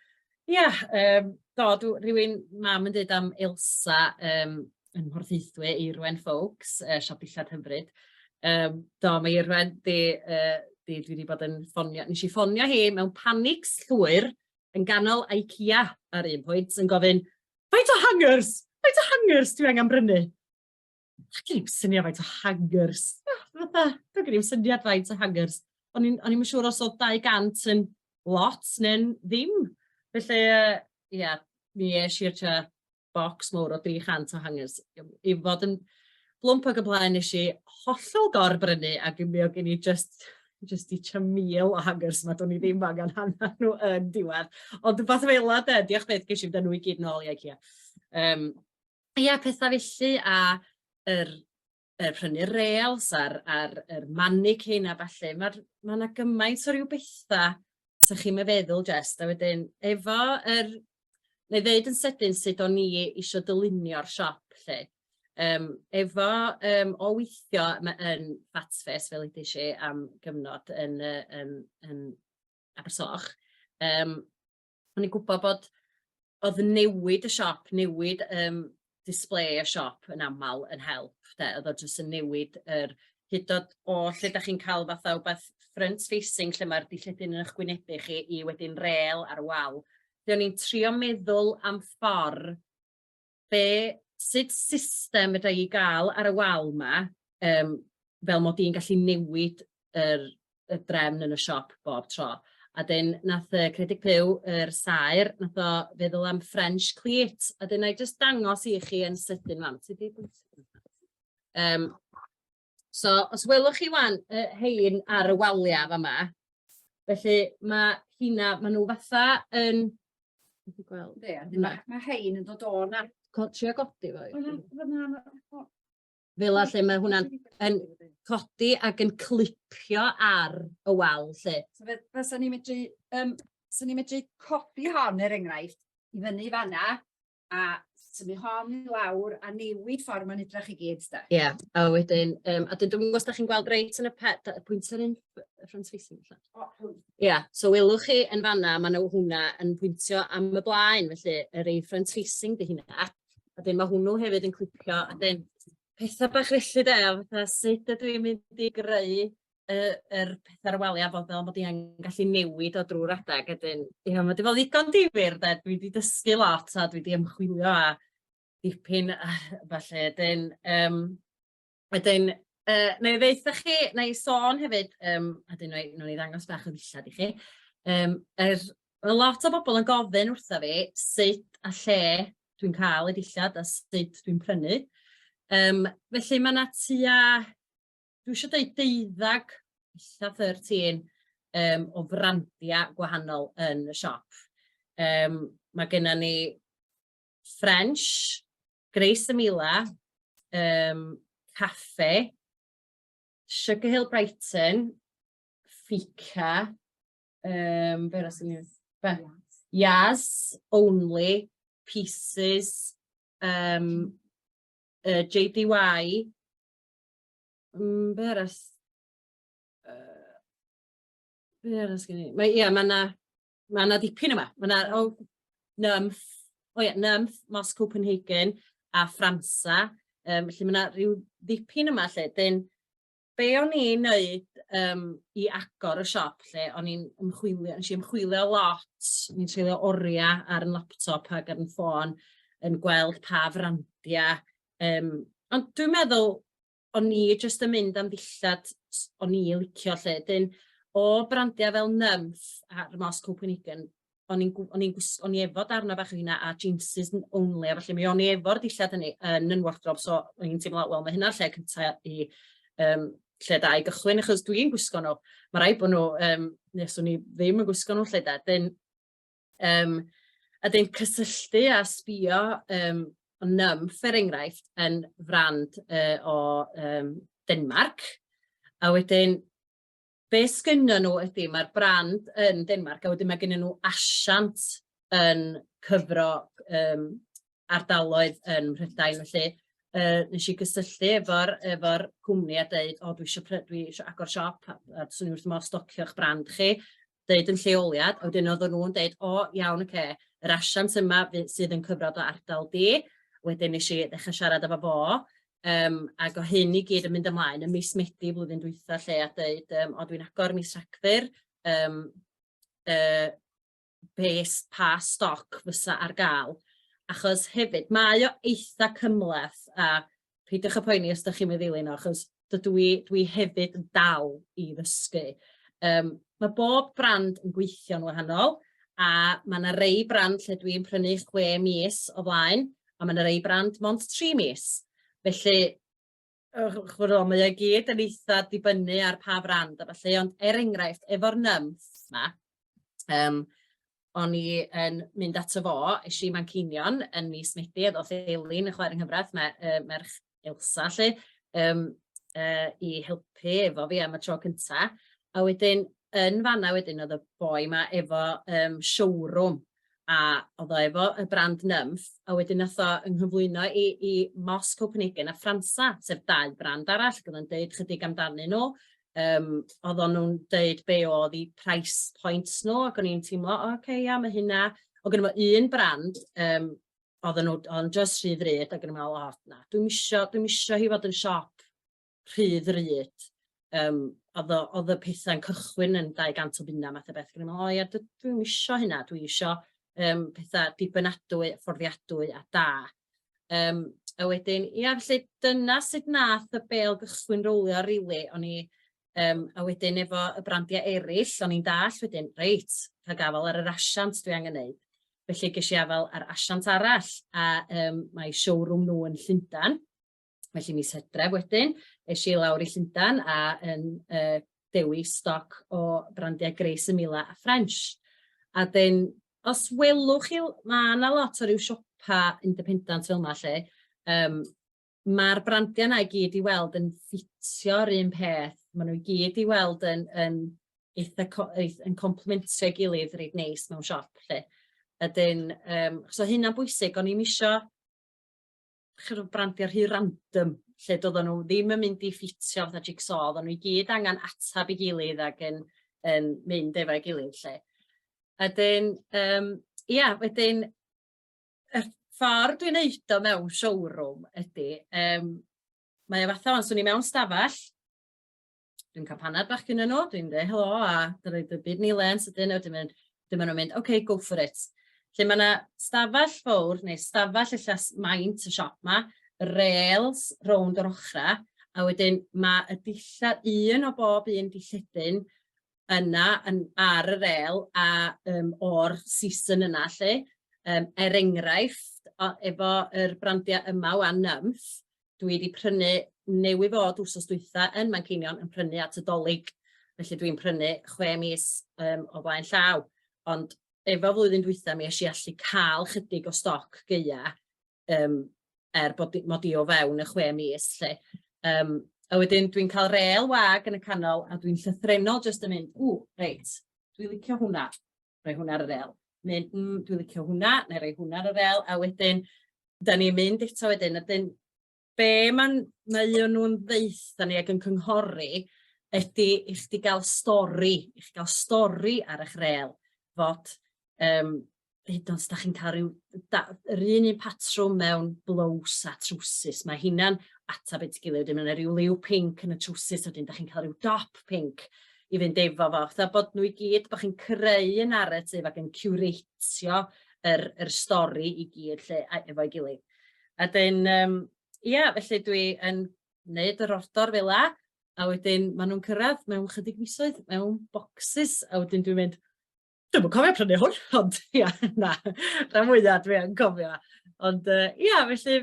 Rhywun mam yn dweud am Elsa yn Mhorthaethwy, Irwen Folks, siop dillad hyfryd. Mae Irwen, dwi wedi bod yn ffonio, nes i ffonio hi mewn panics llwyr yn ganol IKEA ar un pwynt, yn gofyn, faint o hangers dwi angen brynu? Ac i'n syniad faint o hangers. Dwi'n gen i'n syniad faint o hangers. O'n i'n siŵr os oedd 200 yn lot neu'n ddim. Felly, mi eisiau i'r bocs mowr o 300 o hangers. I fod yn blwmp ag y blaen nes i hollol gorbrynu ac mi o gen i just i 1,000 o hangers yma, dwi'n i ddim angen hanner nhw yn diwedd. Ond fath o feila, diolch beth ges i fydda nhw i gyd nôl i IKEA. Pethau felly a prynu rails a'r mannequin a falle. Mae yna gymaint o ryw bethau sa chi'n meddwl just, a wedyn, efo neu ddeud yn sydyn sut o'n i eisiau dylunio'r siop, lle. Efo o weithio yn Fatsfest, fel ydych chi am gyfnod yn Abersoch, o'n i'n gwybod bod oedd newid y siop, newid display y siop yn aml yn help. Oedd o jyst yn newid hyd o lle da chi'n cael fatha o beth front facing lle mae'r dilledyn yn eich gwynebu chi i wedyn rêl ar y wal. O'n i'n trio meddwl am ffordd sut system ydw i gael ar y wal yma, fel mod i'n gallu newid y drefn yn y siop bob tro. A dyn nath Credig Pyw, yr saer, nath o feddwl am French cleat. A dyn na i just dangos i chi yn sydyn mam. So, os welwch chi wan hein ar y waliau fama, felly mae nhw fatha yn... Mae hein yn dod o na. Trio godi fo. Fel a lle mae hwnna'n codi ac yn clipio ar y wal, lle. Fysa ni'n medru copi hon enghraifft i fyny fanna, a symud hon i lawr a newid ffordd mae'n edrych i gyd. Ie, a wedyn, a dyn dwi'n gwybod os da chi'n gweld reit yn y pwynt yn front facing. Ie, so welwch chi yn fanna, mae hwnna yn pwyntio am y blaen, felly yr ei front facing dy hynna. A dyn mae hwnnw hefyd yn clipio, a dyn pethau bach felly fatha sut ydw i'n mynd i greu yr pethau'r waliau fel bod i'n gallu newid o drwy'r adag. Mae wedi fel ddigon difyr, dwi wedi dysgu lot a dwi wedi ymchwilio a dipyn falle. Wedyn, na i ddeitha chi, na i sôn hefyd, a dyn nhw'n i ddangos bach o ddillad i chi. Lot o bobl yn gofyn wrtho fi sut a lle dwi'n cael y dillad a sut dwi'n prynu. Felly mae yna tua, dwi eisiau dweud 13 o frandiau gwahanol yn y siop. Mae gennym ni French, Grace Amila, Caffe, Sugar Hill Brighton, Fika, Yas, Only, Pieces, JDY, mae yna dipyn yma. Mae yna Nymff, Mos Copenhagen a Fransa. Felly mae yna rhyw dipyn yma lle. Be o'n i'n neud i agor y siop lle, o'n i'n ymchwilio lot, o'n i'n treulio oriau ar yn laptop ac ar yn ffôn yn gweld pa frandiau. Ond dwi'n meddwl, o'n i jyst yn mynd am ddillad o'n i licio lle. O brandiau fel Nymff a'r Mos Copenhagen, o'n i efo darna bach o hynna a jeanses only, a felly mi o'n i efo'r dillad hynny yn wardrobe, so o'n i'n teimlo, wel, mae hynna'r lle cyntaf i lle da i gychwyn, achos dwi'n gwisgo nhw. Mae rai bod nhw, nes o'n i ddim yn gwisgo nhw lle da. A dyn cysylltu a sbio o Nymff, enghraifft, yn frand o Denmark. A wedyn, be sgynno nhw ydy, mae'r brand yn Denmark, a wedyn mae gen nhw asiant yn cyfro ardaloedd yn Mhrydain. Felly, nes i gysylltu efo'r cwmni a dweud, dwi eisiau agor siop, a swn i wrth modd stocio'ch brand chi, dweud yn lleoliad, a wedyn oedden nhw'n dweud, iawn, yr asiant yma sydd yn cyfrod o ardal di, wedyn nes i ddechrau siarad efo fo, ac o hyn i gyd yn mynd ymlaen, yn mis Medi blwyddyn dwytha lle a dweud, dwi'n agor mis Rhagfyr, pa stoc fysa ar gael. Achos hefyd, mae o eitha cymleth, a peidiwch y poeni os ydych chi'n meddilyn o, achos dwi hefyd yn dal i ddysgu. Mae bob brand yn gweithio'n wahanol, a mae yna rei brand lle dwi'n prynu 6 mis o blaen, a mae yna rei brand mond 3 mis. Felly, mae o gyd yn eitha dibynnu ar pa brand, a felly, ond enghraifft, efo'r Nymff yma, o'n i yn mynd ato fo, eisiau i Manceinion yn mis Medi, a ddoth Elin yn chwarae yng Nghyfraith, merch Elsa, lle, i helpu efo fi am y tro cyntaf. A wedyn, yn fanna wedyn oedd y boi ma efo showroom, a oedd o efo y brand nymff, a wedyn nath o ynghyflwyno i Mos Copenhagen a Fransa, sef 2 brand arall, oedd o'n deud chydig amdanyn nhw. Oedd nhw'n deud be oedd i price points nhw, ac o'n i'n teimlo, ia, mae hynna. Oedd gen nhw un brand, oedd nhw'n just rhy ddryd, ac o'n i'n meddwl, na, dwi'n isio hi fod yn siop rhy ddryd. Oedd y pethau'n cychwyn yn 200 o bunna math o beth. Dwi'n meddwl, dwi'n isio hynna, dwi'n isio pethau dibynadwy, fforddiadwy a da. A wedyn, felly dyna sut nath y bel gychwyn rowlio rili. A wedyn efo y brandiau eraill, o'n i'n dall wedyn, reit, cael gafel ar yr asiant dwi angen neud. Felly ges i afel ar asiant arall, a mae showroom nhw yn Llundain. Felly mis Hydref wedyn, eisiau i lawr i Llundain a yn dewis stoc o brandiau Grace Emilia a French. A dyn, os welwch chi, mae yna lot o ryw siopa independent fel yma lle, mae'r brandiau yna i gyd i weld yn ffitio'r un peth. Maen nhw i gyd i weld yn complementio ei gilydd reit neis mewn siop. So hynna'n bwysig, o'n i'n isio brandiau rhy random, lle doedden nhw ddim yn mynd i ffitio fatha jigsaw, oedden nhw i gyd angen atab ei gilydd ac yn mynd efo'i gilydd. Wedyn, y ffordd dwi'n neud o mewn showroom ydy, mae o fatha, os o'n i mewn stafell, dwi'n cael panad bach gyda nhw, dwi'n dweud helo, a dwi'n rhaid y byd ni lens, ydyn nhw'n mynd, OK, go for it. Lle mae yna stafell fawr, neu stafell allas maint y siop ma, rails rownd yr ochra, a wedyn mae y dillad, un o bob un dilledyn yna ar y rail a o'r season yna lle. Enghraifft, efo yr brandiau yma o nymff, dwi wedi prynu newydd fod wsos dwytha yn Manceinion yn prynu at y dolig. Felly dwi'n prynu 6 mis o blaen llaw. Ond efo flwyddyn dwytha mi eisiau allu cael chydig o stoc geia mod i o fewn y 6 mis. A wedyn dwi'n cael rêl wag yn y canol a dwi'n llythrenol jyst yn mynd, reit, dwi'n licio hwnna, rhoi hwnna ar y rêl. Dwi'n licio hwnna, neu rhoi hwnna ar y rêl, a wedyn, da ni'n mynd eto wedyn, be mae nhw'n ddeitha ni ac yn cynghori ydy i chdi gael stori ar eich rêl, fod hyd yn oed os da chi'n cael yr un patrwm mewn blows a trwsus, mae hynna'n atab et gilydd, mae'n rhyw liw pink yn y trwsus, wedyn da chi'n cael rhyw dop pink i fynd efo fo. Fatha bod nhw i gyd, bod chi'n creu y narratif ac yn curatio yr stori i gyd efo'i gilydd. A dyn, felly dwi yn gwneud yr ordor fel a wedyn maen nhw'n cyrraedd mewn chydig misoedd, mewn bocsys, a wedyn dwi'n mynd, dwi'n yn cofio prynu hwn, ond na, rhan mwyaf dwi'n cofio. Ond felly,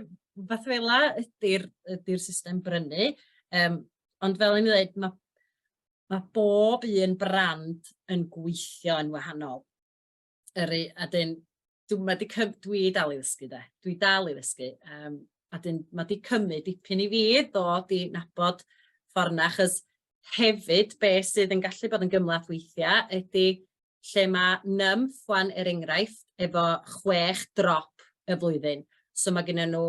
fath fel a ydy'r system brynu, ond fel yn dweud, mae bob un brand yn gweithio yn wahanol. A dyn, dwi dal i ddysgu de, dwi dal i ddysgu. A dyn, mae di cymryd dipyn i fi ddod i nabod ffordd na, achos hefyd beth sydd yn gallu bod yn gymlath weithiau ydy lle mae nymff wan enghraifft efo 6 drop y flwyddyn. So mae gen nhw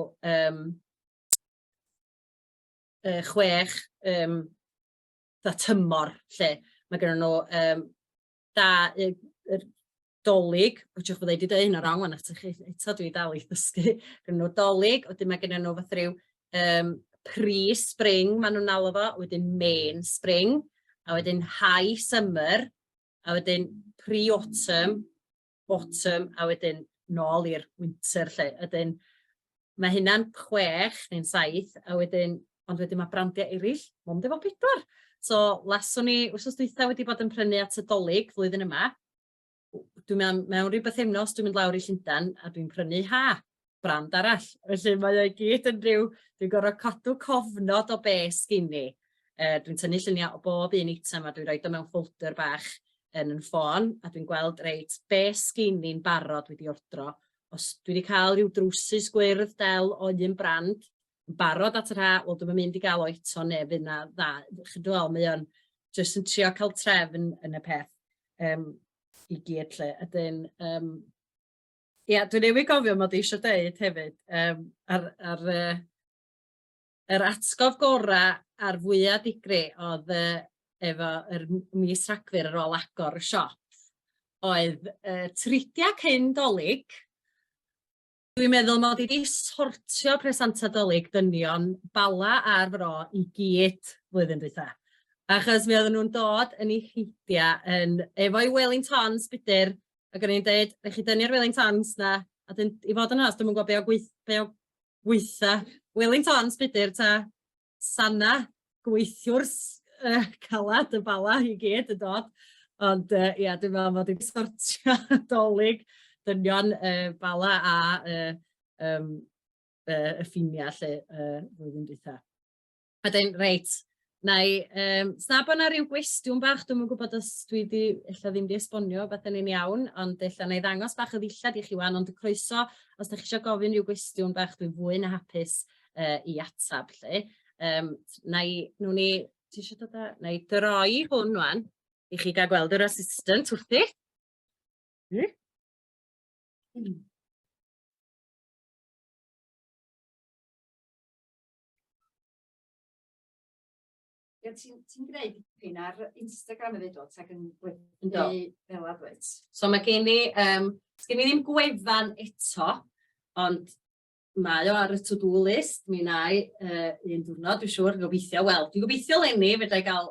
6 tymor lle. Mae gen nhw dolig, wyt ti'n dweud i dweud hyn o rong, eto dwi dal i ddysgu, gen nhw dolig, wedyn mae gen nhw fath rhyw pre-spring, maen nhw'n alw fo, wedyn main spring, a wedyn high summer, a wedyn pre-autumn, autumn, a wedyn nôl i'r winter lle. Wedyn mae hynna'n 6 neu'n 7, a wedyn, ond wedyn mae brandiau eraill, mond efo 4. So, laswn ni, wrsos dwytha wedi bod yn prynu at y dolig flwyddyn yma. Mewn rhyw bythefnos, dwi'n mynd lawr i Llundain a dwi'n prynu brand arall. Felly mae o'i gyd yn rhyw, dwi'n gorfod cadw cofnod o beth sgyn ni. Dwi'n tynnu lluniau o bob un item a dwi'n rhoi o mewn folder bach yn ffôn a dwi'n gweld reit beth sgyn ni'n barod wedi ordro. Os dwi wedi cael rhyw drwsus gwyrdd del o un brand, yn barod at yr wel dwi'n mynd i gael o eto neu fydd na dda. Chydwel, mae o'n jyst yn trio cael trefn yn y peth i gyd lle. Ydyn, dwi'n newid gofio mod i eisiau dweud hefyd, yr atgof gorau a'r fwyaf digri oedd efo yr mis Rhagfyr ar ôl agor y siop, oedd tridia cyn Dolig. Dwi'n meddwl mod i wedi sortio presanta Dolig dynion bala ar fro i gyd flwyddyn dwytha. Achos mi oedden nhw'n dod yn eu heidiau efo'i Wellingtons bydyr, ac o'n i'n dweud, rhaid chi dynnu'r Wellingtons na, a i fod yn os, dwi'n gwybod be o gweitha Wellingtons bydyr ta sana gweithiwrs calad y bala i gyd yn dod. Ond ia, dwi'n meddwl mod i'n sortio Dolig, dynion bala a y ffinia lle flwyddyn dwytha. A dyn, reit, sna bod yna rhyw gwestiwn bach, dwi'n gwybod os dwi ddim wedi esbonio beth yn un iawn, ond ella na i ddangos bach o ddillad i chi wan, ond y croeso, os ydych chi eisiau gofyn rhyw gwestiwn bach, dwi'n fwy na hapus i atab lle. Na i droi hwn wan, i chi gael gweld yr assistant wrthi. Ti'n gwneud dipyn ar Instagram hefyd o, tag yn gweddi fel adwyd? So mae gen i ddim gwefan eto, ond mae o ar y to-do list, mi nai un diwrnod, dwi'n siŵr, gobeithio, wel, dwi'n gobeithio lenni, fedra i gael,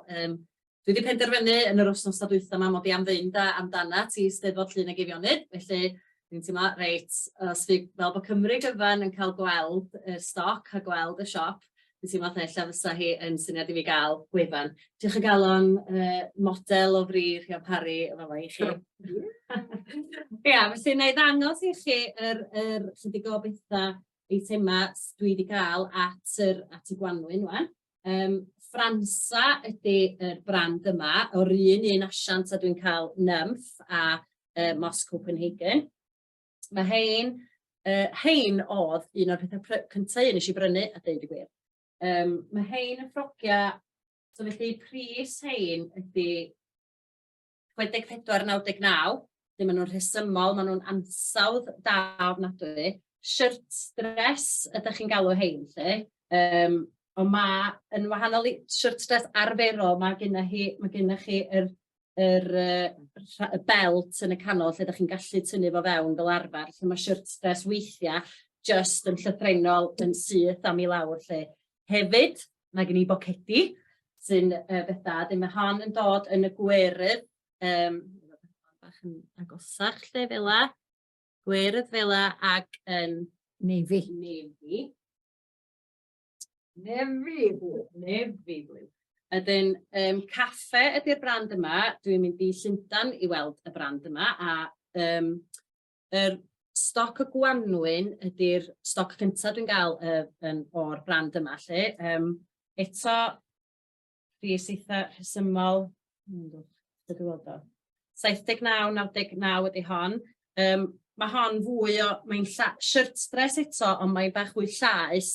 dwi wedi penderfynu yn yr wythnos dwytha yma mod i am fynd â Amdanat i Steddfod Llŷn a Gefionydd, felly dwi'n teimlo, reit, os fi fel bod Cymru gyfan yn cael gweld y stoc a gweld y siop, dwi'n teimlo ella fysa hi yn syniad i fi gael gwefan. Diolch o galon model o fri Rhian Parry yma i chi. Ia, felly na i ddangos i chi chydig o bethau eitema dwi wedi cael at y Gwanwyn wan. Fransa ydy y brand yma, o'r un asiant a dwi'n cael nymff a Mos Copenhagen. Mae hein oedd un o'r pethau cyntaf nes i brynu a deud y gwir. Mae hein yn ffrogia, so felly pris hein ydy 24,99, dim yn nhw'n rhesymol, maen nhw'n ansawdd da ofnadwy. Shirt dress ydych chi'n galw hein lle, ond mae yn wahanol i shirt dress arferol, mae gennych chi yr belt yn y canol lle ydych chi'n gallu tynnu fo fewn fel arfer, lle mae shirt dress weithiau just yn llythrenol yn syth am i lawr lle. Hefyd, mae gen i bocedi sy'n betha, dim mae hon yn dod yn y gwerydd, bach yn agosach lle fel la. Gwerydd fel la ac yn Navy. Navy blue. Ydyn, caffe ydy'r brand yma. Dwi'n mynd i Llundain i weld y brand yma. A yr stoc y Gwanwyn ydy'r stoc cyntaf dwi'n cael o'r brand yma. Lle. Eto, pris eitha rhesymol. 79,99 ydy hon. Mae hon fwy o, mae'n shirt dress eto, ond mae'n bach fwy llaes.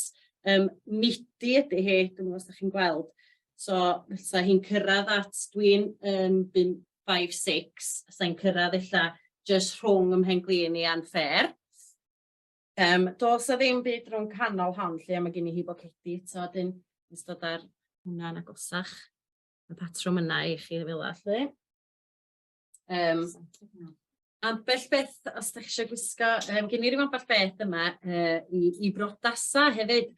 Midi ydy hi, dwi'n gwybod os ydych chi'n gweld. So, fysa hi'n cyrraedd at, dwi'n 5'6", fysa hi'n cyrraedd illa just rhwng ym Mhenglini a'n Ffair. Dos o ddim byd rhwng canol hon, lle mae gen i hi bocedi, so dyn, nes dod ar hwnna'n agosach. Y patrwm yna i chi fel allu. Ambell beth, os ydych chi eisiau gwisgo, gen i ddim ambell beth yma i brodasa hefyd.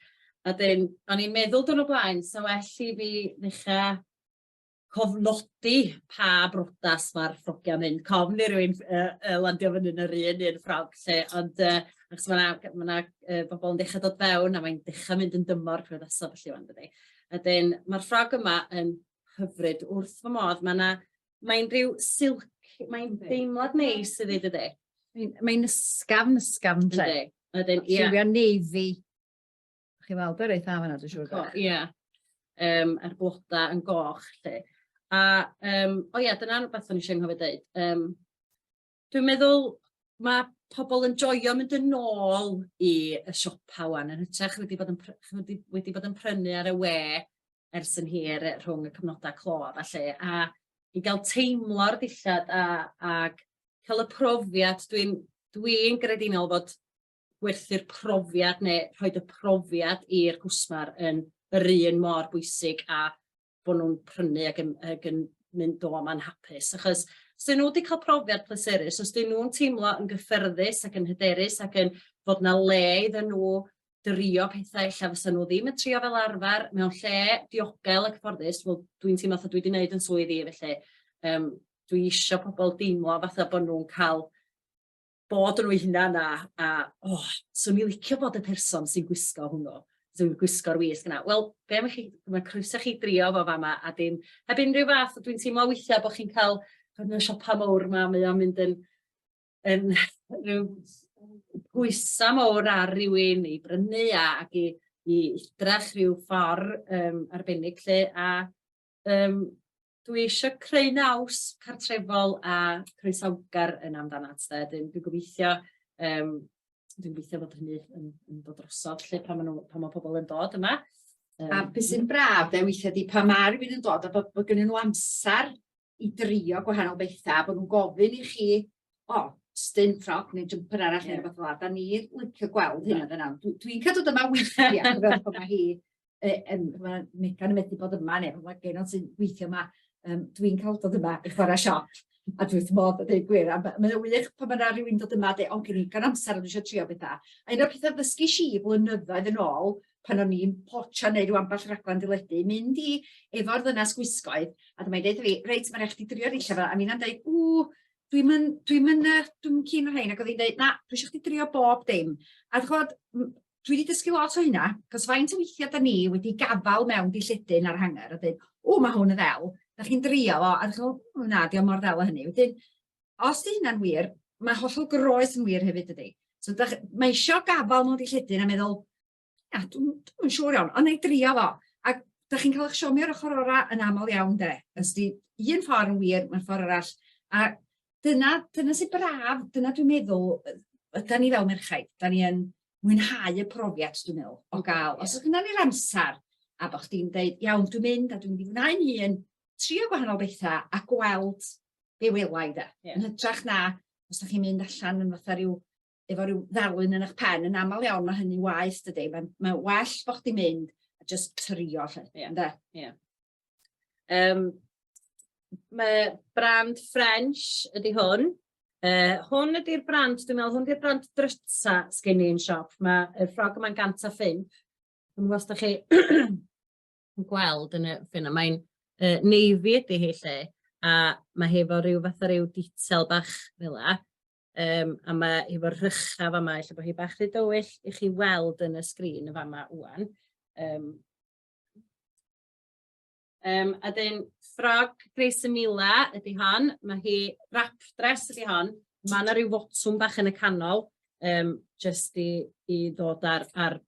A dyn, o'n i'n meddwl dyn nhw blaen, so well i fi ddechrau cofnodi pa brodas mae'r ffrogia mynd. Cofn i rywun landio fyny yn yr un ffrog lle, ond achos mae bobl yn dechrau dod fewn a mae'n dechrau mynd yn dymor prodasa felly wan dydi. A dyn, mae'r ffrog yma yn hyfryd wrth fy modd. Mae'n rhyw silk. Mae'n deimlad neis ydy dydy. Mae'n ysgafn lle. Lliwio Navy. Chi weld yr eith am yna, dwi'n siŵr. Ie. A'r bloda yn goch lle. A, dyna rhywbeth o'n i eisiau nghofio dweud. Dwi'n meddwl mae pobl yn joio mynd yn ôl i y siopa wan, yn hytrach wedi bod yn prynu ar y we ers yn hir rhwng y cyfnodau clo, falle, a i gael teimlo'r dillad ac cael y profiad, dwi'n gredinol fod gwerthu'r profiad neu rhoid y profiad i'r gwsmar yn yr un mor bwysig a bod nhw'n prynu ac yn mynd o yma'n hapus. Achos os dyn nhw wedi cael profiad pleserus, os dyn nhw'n teimlo yn gyffyrddus ac yn hyderus ac yn fod na le iddyn nhw drio pethau illa fysa nhw ddim yn trio fel arfer mewn lle diogel ac cyfforddus, wel dwi'n teimlo fatha dwi wedi gwneud yn swydd i, felly dwi eisiau pobl deimlo fatha bod nhw'n cael bod nhw hunan swn i'n licio bod y person sy'n gwisgo hwnnw, sy'n gwisgo'r wisg yna. Wel, mae croeso chi drio fo fama, a dim heb unrhyw fath, dwi'n teimlo weithiau bod chi'n cael y siopa mawr yma, mae o'n mynd yn rhyw pwysa mawr ar rywun i brynu ac i idrach rhyw ffordd arbennig lle, a dwi eisiau creu naws cartrefol a croesawgar yn Amdanat. Dwi'n gobeithio bod hynny yn dod drosodd lle pan mae pobl yn dod yma. A beth sy'n braf, weithiau di pa mae rhywun yn dod, a bod gennyn nhw amser i drio gwahanol bethau, bod nhw'n gofyn i chi, styn ffroc neu jumper arall neu rhywbeth fel yna. Da ni licio gweld hynny dyna. Dwi'n cadw dyma weithiau, fel bod mae hi, Megan yn medru bod yma, neu mae gen o'n sy'n weithio yma, dwi'n cael dod yma i chwarae siop, a dwi'n modd a dweud gwir. Mae'n wych pan mae rhywun dod yma, ond gen i gan amser o'n eisiau trio bethau. A un o'r pethau ddysgu si blynyddoedd yn ôl, pan o'n i'n pocha neu rhyw ambell raglen diledu, mynd i efo'r ddynas gwisgoedd, a dyma'n dweud fi, reit, mae'n eich di drio rilla fel, a mi'n dweud, dwi'n cyn o'r rhain, ac oedd hi'n dweud, na, dwi eisiau chdi drio bob dim. A dwi wedi dysgu lot o hynna, cos faint o weithiau da ni wedi gafal mewn dillydyn ar hanger, a dweud, mae hwn yn ddel, da chi'n drio fo, a dwi'n dweud, na, di o mor ddel o hynny. Wedyn, os di hynna'n wir, mae hollol groes yn wir hefyd ydy. So, mae eisiau gafal mewn dillydyn a meddwl, dwi'n siŵr iawn, ond ei drio fo. A da chi'n cael eich siomio'r ochr ora yn aml iawn, de. Os di un ffordd yn wir, mae'r ffordd arall. A dyna sy'n braf, dyna dwi'n meddwl, da ni fel merchaid, da ni yn mwynhau y profiad, dwi'n meddwl, o gael. Os ydych chi'n ni'r amser, a bod chdi'n dweud, iawn, dwi'n mynd, a dwi'n mynd i fwynhau'n hun, trio gwahanol bethau, a gweld be welai, de. Yn hytrach na, os ydych chi'n mynd allan yn fatha efo rhyw ddalwyn yn eich pen, yn aml iawn, mae hynny waith, dydy. Mae well bod chdi'n mynd, a just trio, lle. Mae brand French ydy hwn. Hwn ydy'r brand, dwi'n meddwl, hwn ydy'r brand drysa sgen i'n siop. Mae'r ffrog yma'n 105. Dwi'n meddwl os da chi yn gweld yn y ffynna. Mae'n neifi ydy hi lle, a mae hefo rhyw detail bach fel yna. A mae efo'r rychaf yma, lle bod hi bach rhy dywyll i chi weld yn y sgrin y fama wwan. A dyn ffrog Grace Mila ydy hon, mae hi wrap dress ydy hon, mae yna rhyw fotwm bach yn y canol, jyst i ddod ar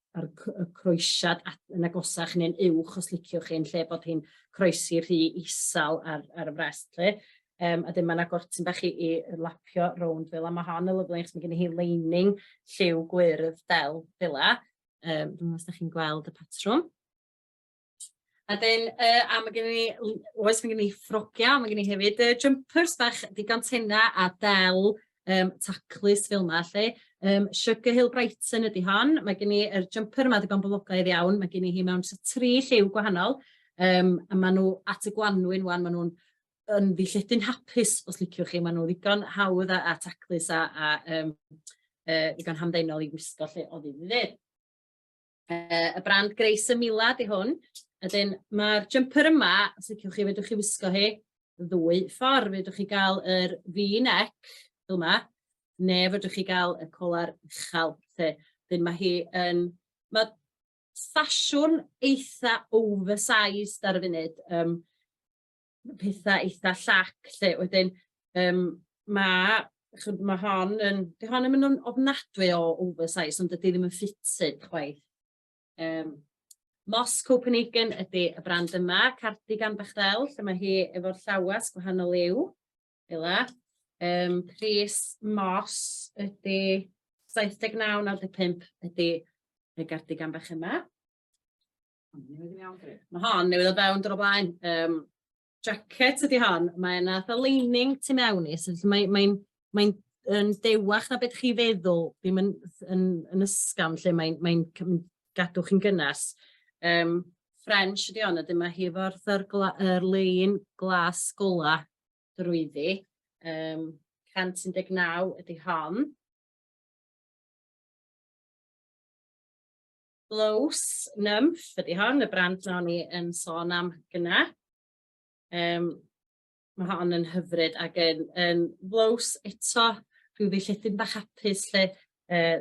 croesiad yn agosach neu'n uwch os liciwch chi'n lle bod hi'n croesi rhy isal ar y brest lle. A dyn mae yna gortyn bach i lapio rownd fel, a mae hon y lyflu, achos mae gen i hi lining lliw gwyrdd del fel la. Dwi'n meddwl os da chi'n gweld y patrwm. A dyn, mae gen i ffrogia, mae gen i hefyd jumpers bach digon tenna a del taclus fel yma lle. Sugar Hill Brighton ydy hon. Mae gen i'r jumper yma digon boblogaidd iawn. Mae gen i hi mewn 3 lliw gwahanol. A maen nhw at y gwanwyn wan, maen nhw'n yn ddillledyn hapus os liciwch chi. Maen nhw ddigon hawdd a taclus a ddigon hamddenol i wisgo lle o ddydd i ddydd. Y brand Grace Mila di hwn. Ydyn, mae'r jumper yma, os liciwch chi, fedrwch chi wisgo hi 2 ffordd. Fedrwch chi gael yr V-neck fel yma, neu fedrwch chi gael y colar uchel. Ydyn, mae hi yn... Mae ffasiwn eitha oversized ar y funud. Pethau eitha llac. Wedyn, mae hon yn... Di hon yn mynd yn ofnadwy o oversized, ond dydy ddim yn fitted chwaith. Moss Copenhagen ydy y brand yma, cardigan bach del, lle mae hi efo'r llawas gwahanol liw. Pris Moss ydy 79.95 ydy y gardigan bach yma. Mae hon newydd o fewn dro blaen. Jacket ydy hon. Mae'n atho lining tu mewn i. Mae'n dewach na beth chi feddwl. Ddim yn ysgam lle mae'n gadw chi'n gynas. French ydy hon. Ydy mae hi efo'r lein glas gola drwyddi. 119 ydy hon. Blows nymff ydy hon, y brand na ni yn sôn am gyna. Mae hon yn hyfryd ac yn blows eto rhyw ddilletyn bach hapus lle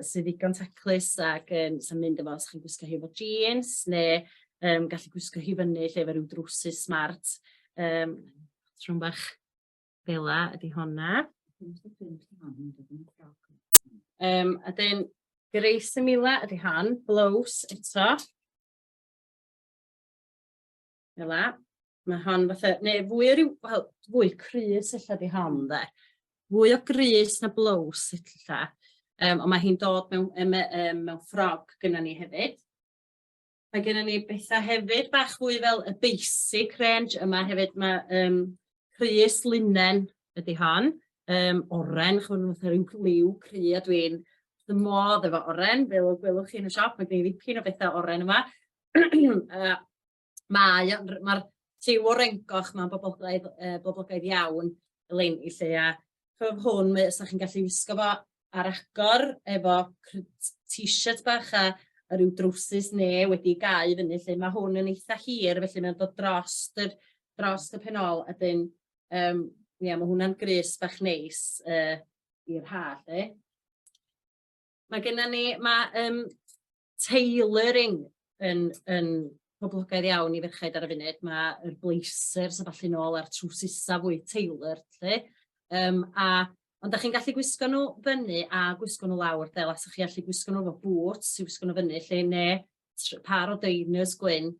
sydd ddigon taclus ac sy'n mynd efo os chi'n gwisgo hi efo jeans neu gallu gwisgo hi fyny lle efo rhyw drwsus smart. Trw'n bach bela ydy honna. A dyn Grace Emila ydy hon, blows eto. Fela. Mae hon fatha, neu fwy crys illa di hon de. Fwy o grys na blows illa. Ond mae hi'n dod mewn ffrog gyda ni hefyd. Mae gyda ni bethau hefyd bach fwy fel y basic range yma hefyd. Mae crys linen ydy hon. Oren, chwn fatha rhyw liw cry a dwi'n y modd efo oren, fel o gwelwch chi yn y siop, mae gen i ddipyn o bethau oren yma. Mae'r lliw orengoch mewn boblogaidd iawn eleni lle a chyf hwn, ysach chi'n gallu wisgo fo ar agor efo t-shirt bach a rhyw drwsus neu wedi gau fyny lle mae hwn yn eitha hir, felly mae'n dod drost y penol a dyn, mae hwnna'n grys bach neis i'r haf. Mae gennym ni, tailoring yn poblogaidd iawn i ferchaid ar y funud. Mae'r blazers a falle nôl a'r trwsusa fwy tailored. Ond da chi'n gallu gwisgo nhw fyny a gwisgo nhw lawr. Lasach chi gallu gwisgo nhw efo boots i gwisgo nhw fyny lle neu par o deiners gwyn.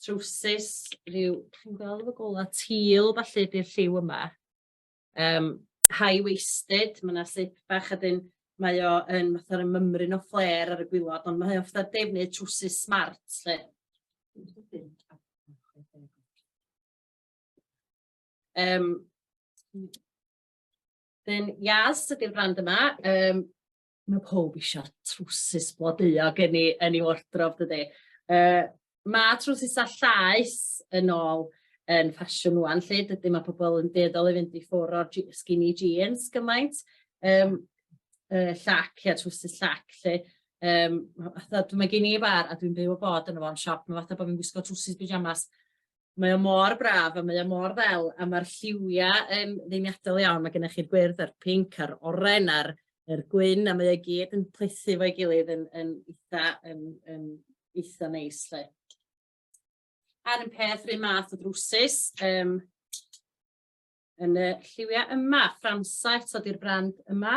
Trwsus rhyw, chi'n gweld efo gola teal falle di'r lliw yma. High-waisted, mae yna slip bach a dyn mae o yn fatha'r mymryn o flair ar y gwylod, ond mae o fatha defnydd trwsus smart. Ias ydy'r brand yma. Mae pob eisiau trwsus blodeuog yn ei wardrobe dydy. Mae trwsus a llaeth yn ôl yn ffasiwn wan lle, dydy mae pobl yn dueddol i fynd i ffwrdd o'r skinny jeans gymaint. Llac, trwsus llac lle. Mae gen i bar a dwi'n byw o bod yn fo'n siop, mae fatha bod fi'n gwisgo trwsus pyjamas. Mae o mor braf a mae o mor ddel a mae'r lliwiau yn ddeimliadol iawn. Mae gennych chi'r gwyrdd a'r pinc a'r oren a'r gwyn a mae o gyd yn plethu fo'i gilydd yn eitha neis lle. A'r un peth rhywun math o drwsus. Yn y lliwiau yma, Fransa eto di'r brand yma.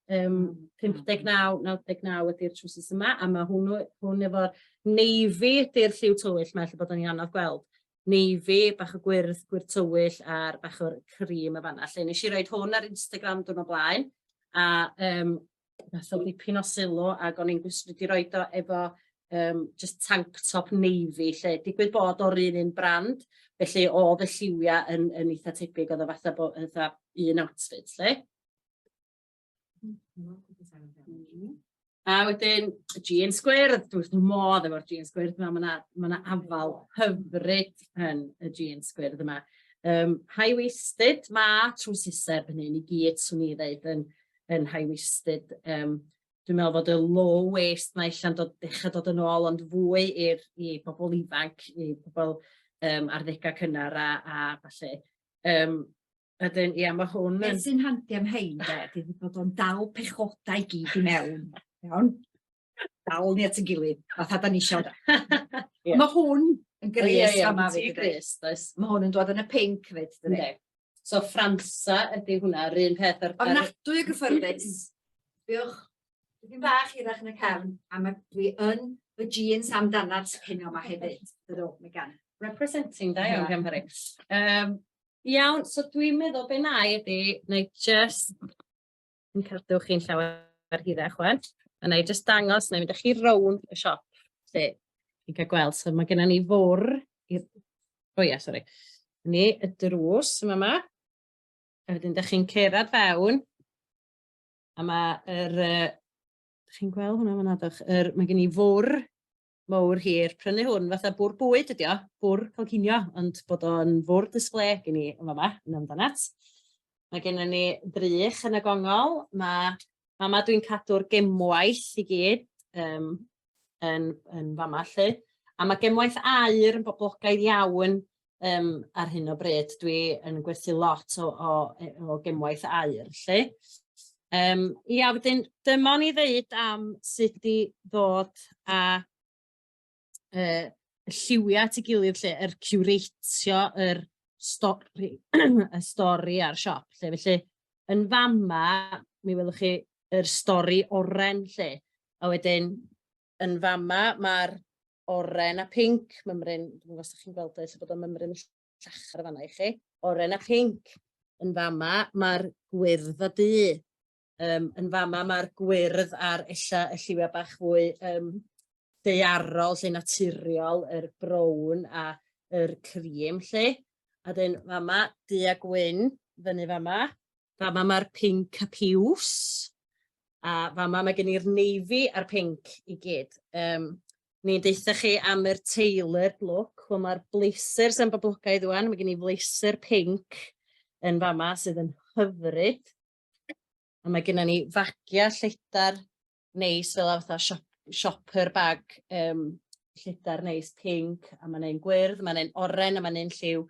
59, 99 ydy'r trwsus yma, a mae hwn efo'r navy ydy'r lliw tywyll yma, lle bod yn anodd gweld. Navy, bach o gwyrdd tywyll a'r bach o'r cream y fanna. Lle nes i roed hwn ar Instagram dwi'n o blaen, a nath o dipyn o sylw, ac o'n i'n wedi roed o efo just tank top navy, lle digwydd bod o'r un brand, felly oedd y lliwiau yn eitha tebyg, oedd o fatha un outfit, lle. A wedyn, y jeans gwyrdd, dwi'n modd efo'r jeans gwyrdd yma, mae yna afal hyfryd yn y jeans gwyrdd yma. High-waisted, mae trwsusau erbyn hyn i gyd, swn i ddeud, yn high-waisted. Dwi'n meddwl fod y low waist mae allan dechrau dod yn ôl, ond fwy i bobl ifanc, i bobl ar ddegau cynnar a falle. Ydyn, mae hwn yn... Beth sy'n handi am hein, dydy bod o'n dal pechodau gyd i mewn. Iawn? Dal ni at y gilydd, fatha da ni eisiau. Mae hwn yn gres yma fyd. Mae hwn yn dod yn y pink fyd. So Fransa ydy hwnna, yr un peth ar... Ofnadwy o gyffyrddus. Diolch. Dwi'n bach hirach yn y cefn, a dwi yn y jeans Amdanat hyn yma hefyd. Representing da iawn, Cymru. Iawn, so dwi'n meddwl be na ydy, na i just yn cadw chi'n llawer hirach wan, a na i just dangos, na i mynd â chi rownd y siop, lle i gael gweld. So mae gennym ni fwr, sori. Ni, y drws yma. A wedyn, da chi'n cerad fewn. A mae chi'n gweld hwnna fan'na, mae gen i fwr mawr hir, prynu hwn fatha bwr bwyd ydi o, bwr coginio, ond bod o'n fwr display gen i yma, yn Amdanat. Mae gen ni drych yn y gongol, mae dwi'n cadw'r gemwaith i gyd yn fama lle. A mae gemwaith aur yn boblogaidd iawn ar hyn o bryd. Dwi yn gwerthu lot o gemwaith aur lle. Ia, wedyn, dyma ni ddeud am sut i ddod a y lliwiau at ei gilydd lle, curatio yr stori, y stori ar siop. Lle. Felly, yn fama, mi welwch chi yr stori oren lle. A wedyn, yn fama, mae'r oren a pink, mymryn, dwi'n gwybod os chi'n gweld lle bod o'n mymryn llachar fanna i chi. Oren a pink. Yn fama, mae'r gwyrdd a du. Yn fama, mae'r gwyrdd a'r ella y lliwiau bach fwy daearol, lle naturiol, yr brown a yr cream lle. A dyn fama, du a gwyn, fyny fama. Fama mae'r pink a piws. A fama mae gen i'r navy a'r pink i gyd. Ni'n deitha chi am yr tailored look. Wel, mae'r blazers yn boblogaidd wan. Mae gen i blazer pink yn fama sydd yn hyfryd. A mae gen ni fagia lledar neis fel fatha shopper bag lledar neis pink, a mae'n ein gwyrdd, mae'n ein oren, a mae'n ein lliw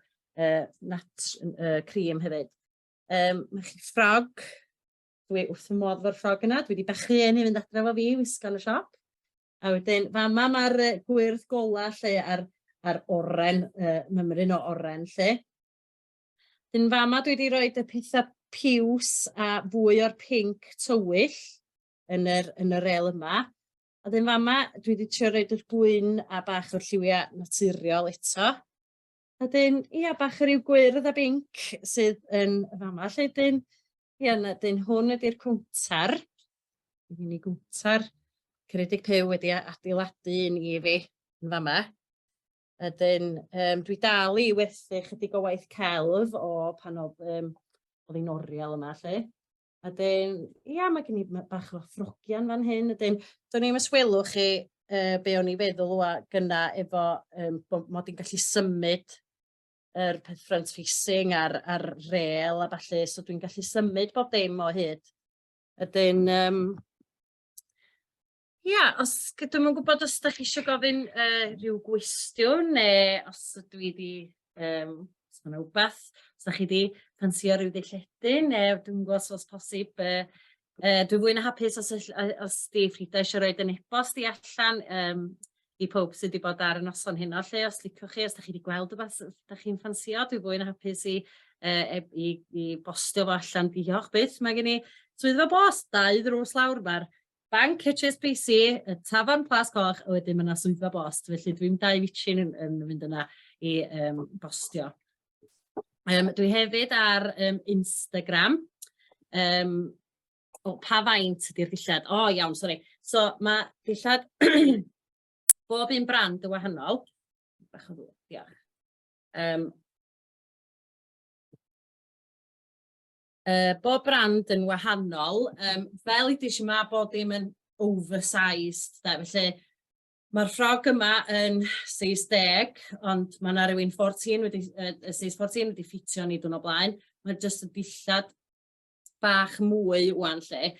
cream hefyd. Mae chi ffrog, dwi wrth y modd fo'r ffrog yna, dwi wedi bachu i fynd adre fo fi, wisgo yn y siop. A wedyn, fama mae'r gwyrdd gola lle ar oren, mymryn o oren lle. Dyn fama dwi wedi rhoi y pethau piws a fwy o'r pink tywyll yn yr rel yma. A dyn fama, dwi wedi trio rhoi yr gwyn a bach o'r lliwiau naturiol eto. A dyn, ia, bach o'r i'w gwyrdd a binc sydd yn fama. Lle dyn, ia, dyn hwn ydy'r cwntar. Hyn i gwmtar. Ceredig Pyw wedi adeiladu un i fi yn fama. A dyn, dwi dal i werthu chydig o waith celf o pan oedd hi'n oriel yma lle. A dyn, ia, mae gen i bach o ffrogian fan hyn. A dyn, do'n i'n yswelwch chi be o'n i feddwl gyna efo mod i'n gallu symud yr peth front facing ar rel a falle, so dwi'n gallu symud bob dim o hyd. A dyn, ia, dwi'n gwybod os ydych chi eisiau gofyn rhyw gwestiwn, neu os ydw i wedi, os yna wbeth, os ydych chi wedi ffansio rhyw ddilledyn, neu dwi'n gwybod os posib, dwi'n fwy na hapus os di Ffrida eisiau rhoi yn e-bost i allan i pob sydd wedi bod ar y noson hyn o lle, os liciwch chi, os ydych chi wedi gweld rhywbeth ydych chi'n ffansio, dwi'n fwy na hapus i bostio fo allan. Diolch byth, mae gen i swyddfa bost, 2 drws lawr, mae'r Banc HSBC, y Tafarn Plas Coch, a wedyn mae yna swyddfa bost, felly dwi'n 2 fitchin yn mynd yna i bostio. Dwi hefyd ar Instagram. Pa faint ydy'r dillad? O, iawn, sori. So, mae dillad bob un brand y wahanol. Bach o ddwy, diolch. Bob brand yn wahanol. Fel i ddysgu yma, bod dim yn oversized. Felly, mae'r ffrog yma yn size 10, ond mae yna rhywun 14 size 14 wedi ffitio ni dw'n o blaen. Mae'n jyst y dillad bach mwy wan lle.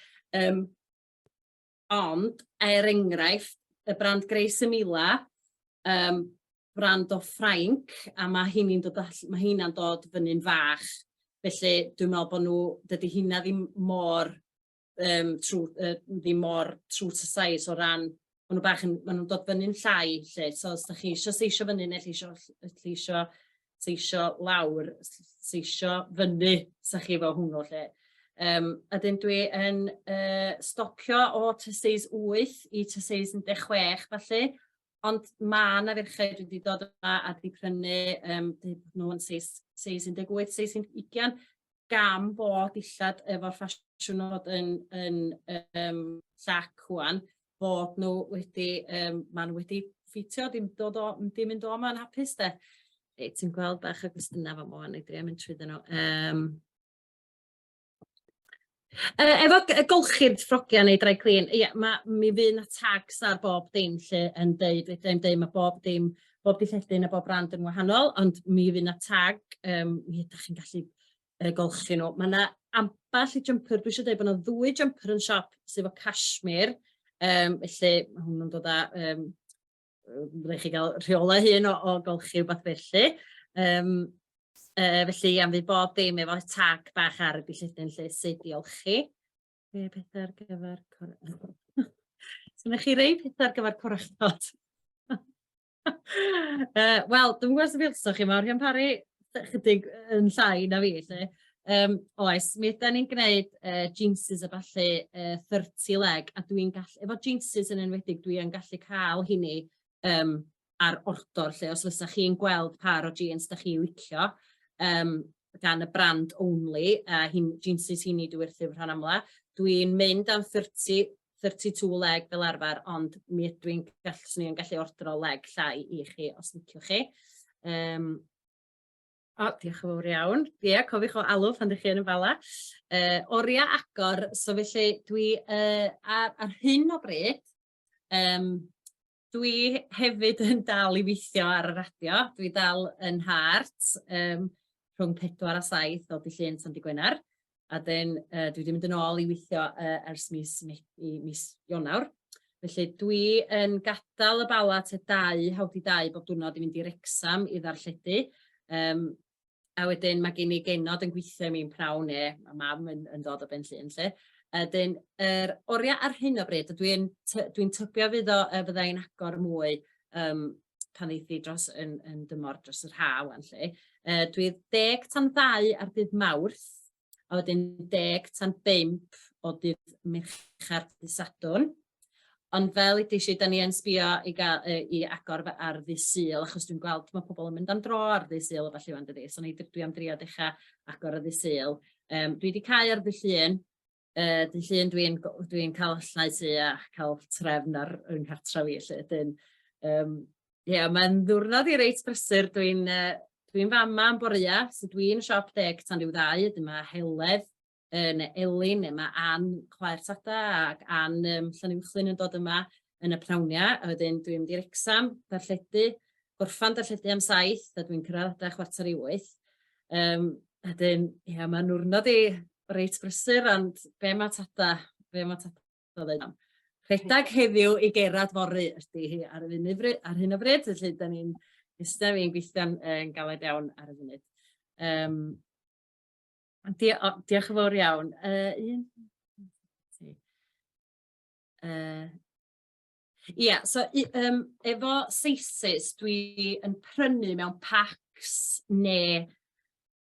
Ond, enghraifft, y brand Grace Emilia, brand o Ffrainc, a mae hynna'n dod fyny'n fach. Felly, dwi'n meddwl bod nhw, dydy hynna ddim mor true to size o ran, maen nhw'n dod fyny'n llai, lle. So, os ydych chi eisiau seisio fyny, neu eisiau seisio lawr, seisio fyny, sa chi efo hwnnw, lle. A dyn dwi yn stocio o tysys 8 i tysys 16, falle. Ond mae yna ferched wedi dod yma a wedi prynu nhw'n seis 18, seis 20, gam bod dillad efo'r ffasiwn oedd yn llac hwan. bod nhw wedi, maen nhw wedi ffitio, dim mynd o ma'n hapus de. Ti'n gweld bach o gwestiynau fan mo, neu dwi'n mynd trwy nhw. Efo golchi'r ffrogiau neu dry clean, mi fydd yna tags ar bob dim lle yn deud, mae bob dilledyn a bob brand yn wahanol, ond mi fydd yna tag, mi ydych chi'n gallu golchi nhw. Mae yna amball i jumper, dwi eisiau dweud bod yna 2 jumper yn siop sydd efo cashmere, felly mae hwnnw'n dod â, byddai chi gael rheolau hyn o golchi rhywbeth felly. Felly fydd bob dim efo tag bach ar y dilledyn lle sut i olchi. Be pethau ar gyfer... So, wnech chi rei pethau ar gyfer correchdod? Wel, dwi'n gwybod sy'n bilso chi, mae Rhian Parry chydig yn llai na fi. Oes, mi ydyn ni'n gwneud jeanses a falle 30 leg, a dwi'n gallu, efo jeanses yn enwedig, dwi'n gallu cael hynny ar ordor, lle os fysa chi'n gweld par o jeans da chi'n licio, gan y brand only, jeanses hynny dwi'n werthu rhan amla, dwi'n mynd am 32 leg fel arfer, ond mi ydw i'n gallu ordro leg llai i chi os licio chi. Diolch yn fawr iawn. Cofiwch o alw pan ydych chi yn y fala. Oriau agor, so felly dwi ar hyn o bryd, dwi hefyd yn dal i weithio ar y radio. Dwi dal yn Heart, rhwng 4 a 7 o Llŷn tan Dydd Gwener. A dwi wedi mynd yn ôl i weithio ers mis Ionawr. Felly dwi yn gadael y bala te 2, hawdd i 2 bob diwrnod i mynd i Wrecsam i ddarlledu. A wedyn mae gen i genod yn gweithio i mi'n pnawn neu mae mam yn dod o Ben Llŷn lle. Ydyn, oriau ar hyn o bryd, dwi'n tybio fyddai'n agor mwy pan eithi dros yn dymor dros yr ha wan lle. Dwi 10 tan 2 ar dydd Mawrth, a wedyn 10 tan 5 o dydd Mercher dydd Sadwrn. Ond fel ydych chi, da ni yn sbio i agor ar ddydd Sul, achos dwi'n gweld mae pobl yn mynd am dro ar ddydd Sul o falle fan dydy, so dwi am drio dechrau agor ar ddydd Sul. Dwi wedi cael ar ddydd Llŷn. Dydd Llŷn dwi'n cael llais i a cael trefn ar yng nghartra fi. Mae'n ddwrnod i reit brysur. Dwi'n fama yn Borea, so dwi'n siop 10 tan ryw 2, dyma Heledd, neu Elin, neu mae Ann Chwaer Tada ac Ann Llanuwchlyn yn dod yma yn y pnawnia, a wedyn dwi'n mynd i Wrecsam, darlledu, gorffan darlledu am 7, a dwi'n cyrraedd 7:45. Mae'n nwrnod i reit brysur, ond be mae Tada dweud am. Rhedag heddiw i gerad fory ydy hi ar hyn o bryd, felly da ni'n gweithio'n galed iawn ar y funud. Diolch yn fawr iawn. So efo seises dwi yn prynu mewn packs neu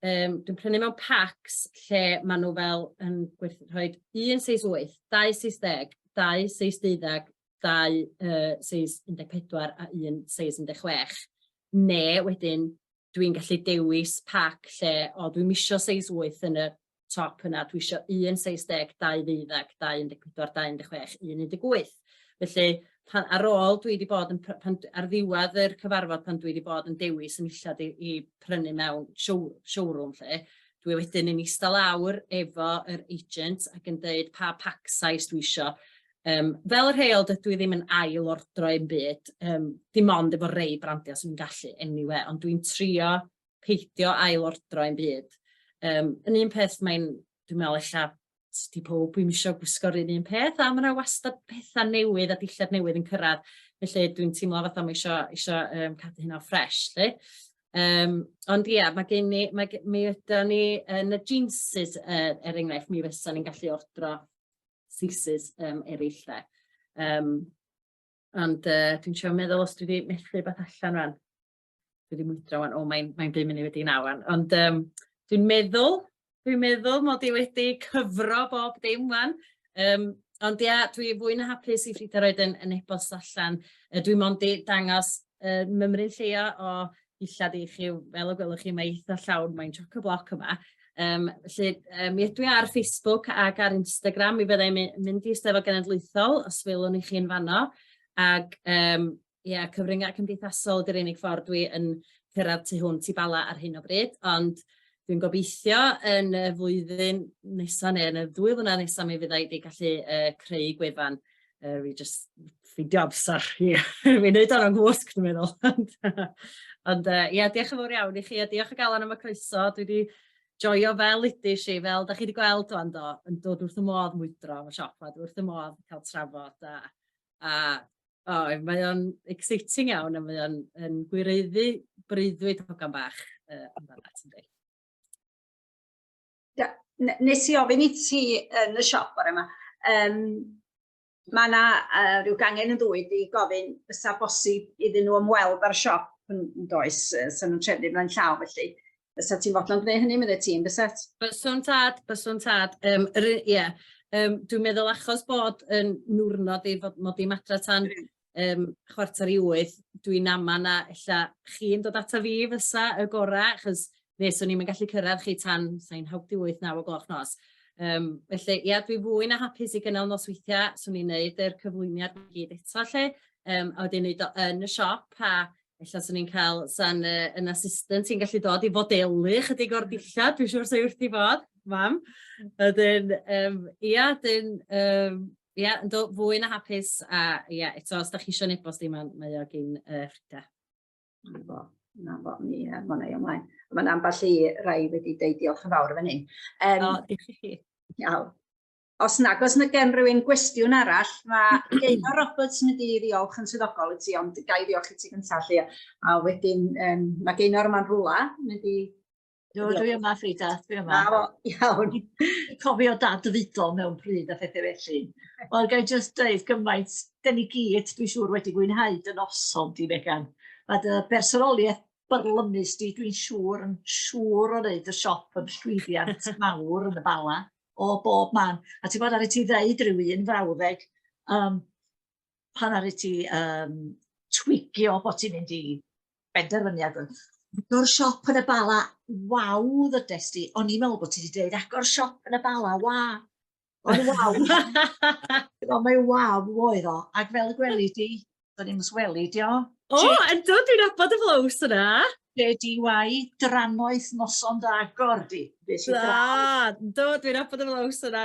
dwi'n prynu mewn packs lle maen nhw fel yn rhoi 1 seis 8, 2 seis 10, 2 seis 12, 2 seis 14 a 1 seis 16. Neu wedyn dwi'n gallu dewis pack lle, dwi'n misio seis 8 yn y top yna, dwi isio 1 seis 10, 2 12, 2 14, 2 16, 1 18. Felly, ar ôl dwi wedi bod ar ddiwedd yr cyfarfod pan dwi wedi bod yn dewis yn illad i prynu mewn showroom lle, dwi wedyn yn eistedd lawr efo yr agent ac yn dweud pa pack size dwi isio. Fel yr rheol, dwi ddim yn ail ordro i'n byd, dim ond efo rei brandiau sy'n gallu anyway, ond dwi'n trio peidio ail ordro i'n byd. Yn un peth, dwi'n meddwl eich di pob, dwi'n eisiau gwisgo'r un peth, a mae yna wastad pethau newydd a dillad newydd yn cyrraedd, felly dwi'n teimlo fatha mae eisiau cadw hynna fresh. Ond mi ydyn ni yn y jeanses, enghraifft, mi fysa ni'n gallu ordro seises eraill de. Ond dwi'n siarad meddwl os dwi wedi methu beth allan rhan. Dwi wedi mwydro wan, mae'n 5 munud wedi 9 wan. Ond dwi'n meddwl mod i wedi cyfro bob dim wan. Ond dwi fwy na hapus i ffridio roed yn e-bost allan. Dwi'n mond i dangos mymryn lleia o illad i chi, fel o gwelwch chi, mae eitha llawn, mae'n choc-o-bloc yma. Felly, mi ydw i ar Facebook ac ar Instagram, mi byddai'n mynd i Eisteddfod Genedlaethol, os welwn i chi'n fanno. Ac cyfryngau cymdeithasol ydy'r unig ffordd dwi yn cyrraedd tu hwnt i Bala ar hyn o bryd, ond dwi'n gobeithio yn y flwyddyn nesaf neu yn y 2 flynedd nesaf mi fyddai wedi gallu creu gwefan. Fi just ffidio amser. Fi'n neud o'n gwsg, dwi'n meddwl. Ond diolch yn fawr iawn i chi, a diolch o galon am y croeso. Dwi wedi joio fel ydych chi, fel da chi wedi gweld o'n yn dod wrth y modd mwydro am y siop, a wrth y modd cael trafod. Mae o'n exciting iawn, a mae o'n gwireddu breuddwyd hogan bach amdanat yn dweud. Nes i ofyn i ti yn y siop o'r yma. Mae yna rhyw gangen yn dwyd i gofyn fysa bosib iddyn nhw ymweld ar y siop yn does, sy'n nhw'n trefnu flaen llaw felly. Fysa ti'n fodlon gwneud hynny, meddwl ti'n bysat? Byswn tad. Dwi'n meddwl achos bod yn nwrnod i fod mod i'n adra tan 7:45, dwi'n ama na ella chi'n dod ata fi fysa y gorau, achos neswn ni'n gallu cyrraedd chi tan 8:30, 9 o'clock nos. Felly, dwi fwy na hapus i gynnal nosweithiau, swn i'n neud yr cyflwyniad i gyd eto lle, a wedyn neud o yn y siop, a ella swn i'n cael yn assistant i'n gallu dod i fodelu chydig o'r dillad, dwi'n siŵr sy'n wrth i fod, mam. Yn dod fwy na hapus, a eto, os da chi eisiau nebost i, mae o gyn Ffrida. Na bo, mi yna i ymlaen. Mae'n ambell i rai wedi deud diolch yn fawr fan hyn. Diolch i chi. Iawn. Os nag oes na gen rhywun gwestiwn arall, mae Gaynor Roberts yn mynd i ddiolch yn swyddogol i ti, ond gai ddiolch i ti gyntaf lle. A wedyn, mae Gaynor yma'n rhwla, mynd i... Dwi yma, Ffrida, dwi yma. Iawn. Cofio dad y fudol mewn pryd a phethau felly. Wel, gai just dweud gymaint, den i gyd, dwi'n siŵr wedi gwynhau dy noson di, Megan. A dy bersonoliaeth byrlymus di, dwi'n siŵr o wneud y siop yn llwyddiant mawr yn y Bala, o bob man. A ti'n bod ar y ti ddeud rhywun frawddeg, pan ar y ti twigio bod ti'n mynd i benderfyniad yn agor siop yn y Bala, waw ddydes di, o'n i'n meddwl bod ti wedi dweud agor siop yn y Bala, waw. Ond waw, mae waw oedd o, ac fel y gweli di, do'n i'n sweli di o. Ynddo, dwi'n nabod y flows yna. JDY, drannoeth noson da agor di. Ynddo, dwi'n nabod y flows yna.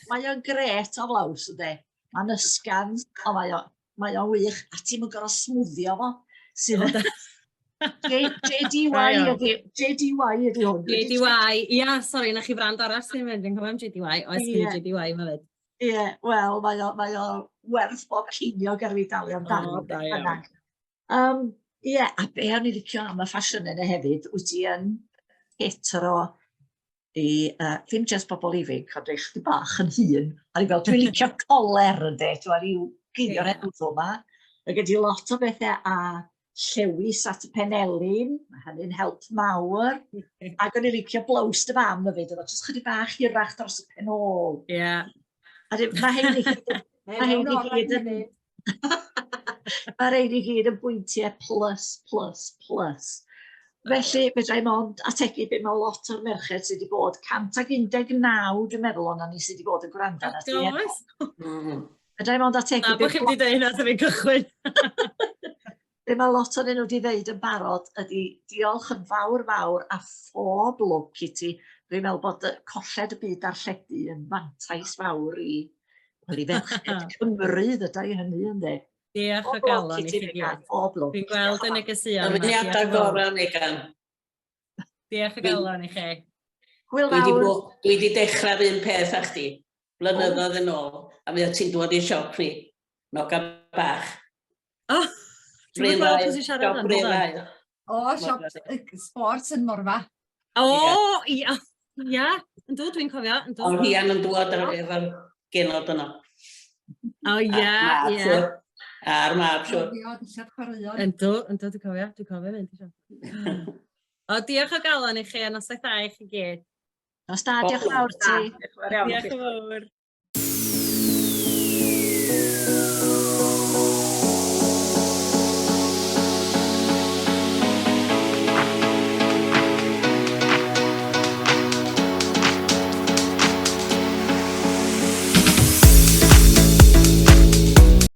Mae o'n gret o flows, ynddo. Mae'n ysgan, o mae o'n wych, a ti'n mynd gorau smwddio fo. JDY ydi hwn. JDY, sori, na chi frand arall sy'n mynd yn cofio am JDY, oes gyda JDY yma fyd. Wel, mae o werth bob cinio ger fi dalu amdano. A be o'n i licio am y ffasiwn yna hefyd, wyt ti yn hetero i, ddim just bobl ifig, ond eich di bach yn hun. A ni fel, dwi'n licio coler yn de, dwi'n rhyw gyda'r enw yma. Mae gen i lot o bethau a llewis at y penelin, mae hynny'n help mawr. Ac o'n i licio blows dy fam y fyd, oedd o jyst chydig bach hirach dros y penol. Mae hyn i gyd yn bwyntiau plus. Felly, fedra i mond ategu beth mae lot o'r merched sydd wedi bod 119, dwi'n meddwl o'na ni sydd wedi bod yn gwrando na ti. Fedra i mond ategu beth... Na, bod chi wedi dweud na, ta fi'n cychwyn. Be mae lot o'n nhw wedi dweud yn barod ydy diolch yn fawr a phob lwc i ti. Dwi'n meddwl bod colled y byd darlledu yn fantais fawr i ferched Cymru ddydau i hynny ynddo. Diolch o galon i chi gyd. Dwi'n gweld yn y gysion. Dyfyniadau gorau, Megan. Diolch o galon i chi. Dwi wedi dechrau'r un peth â chdi, blynyddoedd yn ôl, a mi o ti'n dod i'r siop ni, noga bach. Dwi'n gweld pwy sy'n siarad yn dod. Siop sports yn Morfa. Ia, ynddo, dwi'n cofio. O, Rhian yn dod efo'r genod yno. Ia. A'r mab, siwr. Ynddo, dwi'n cofio mynd i siop. Diolch o galon i chi, a nos da i chi gyd. Nos da, diolch yn fawr ti. Diolch yn fawr.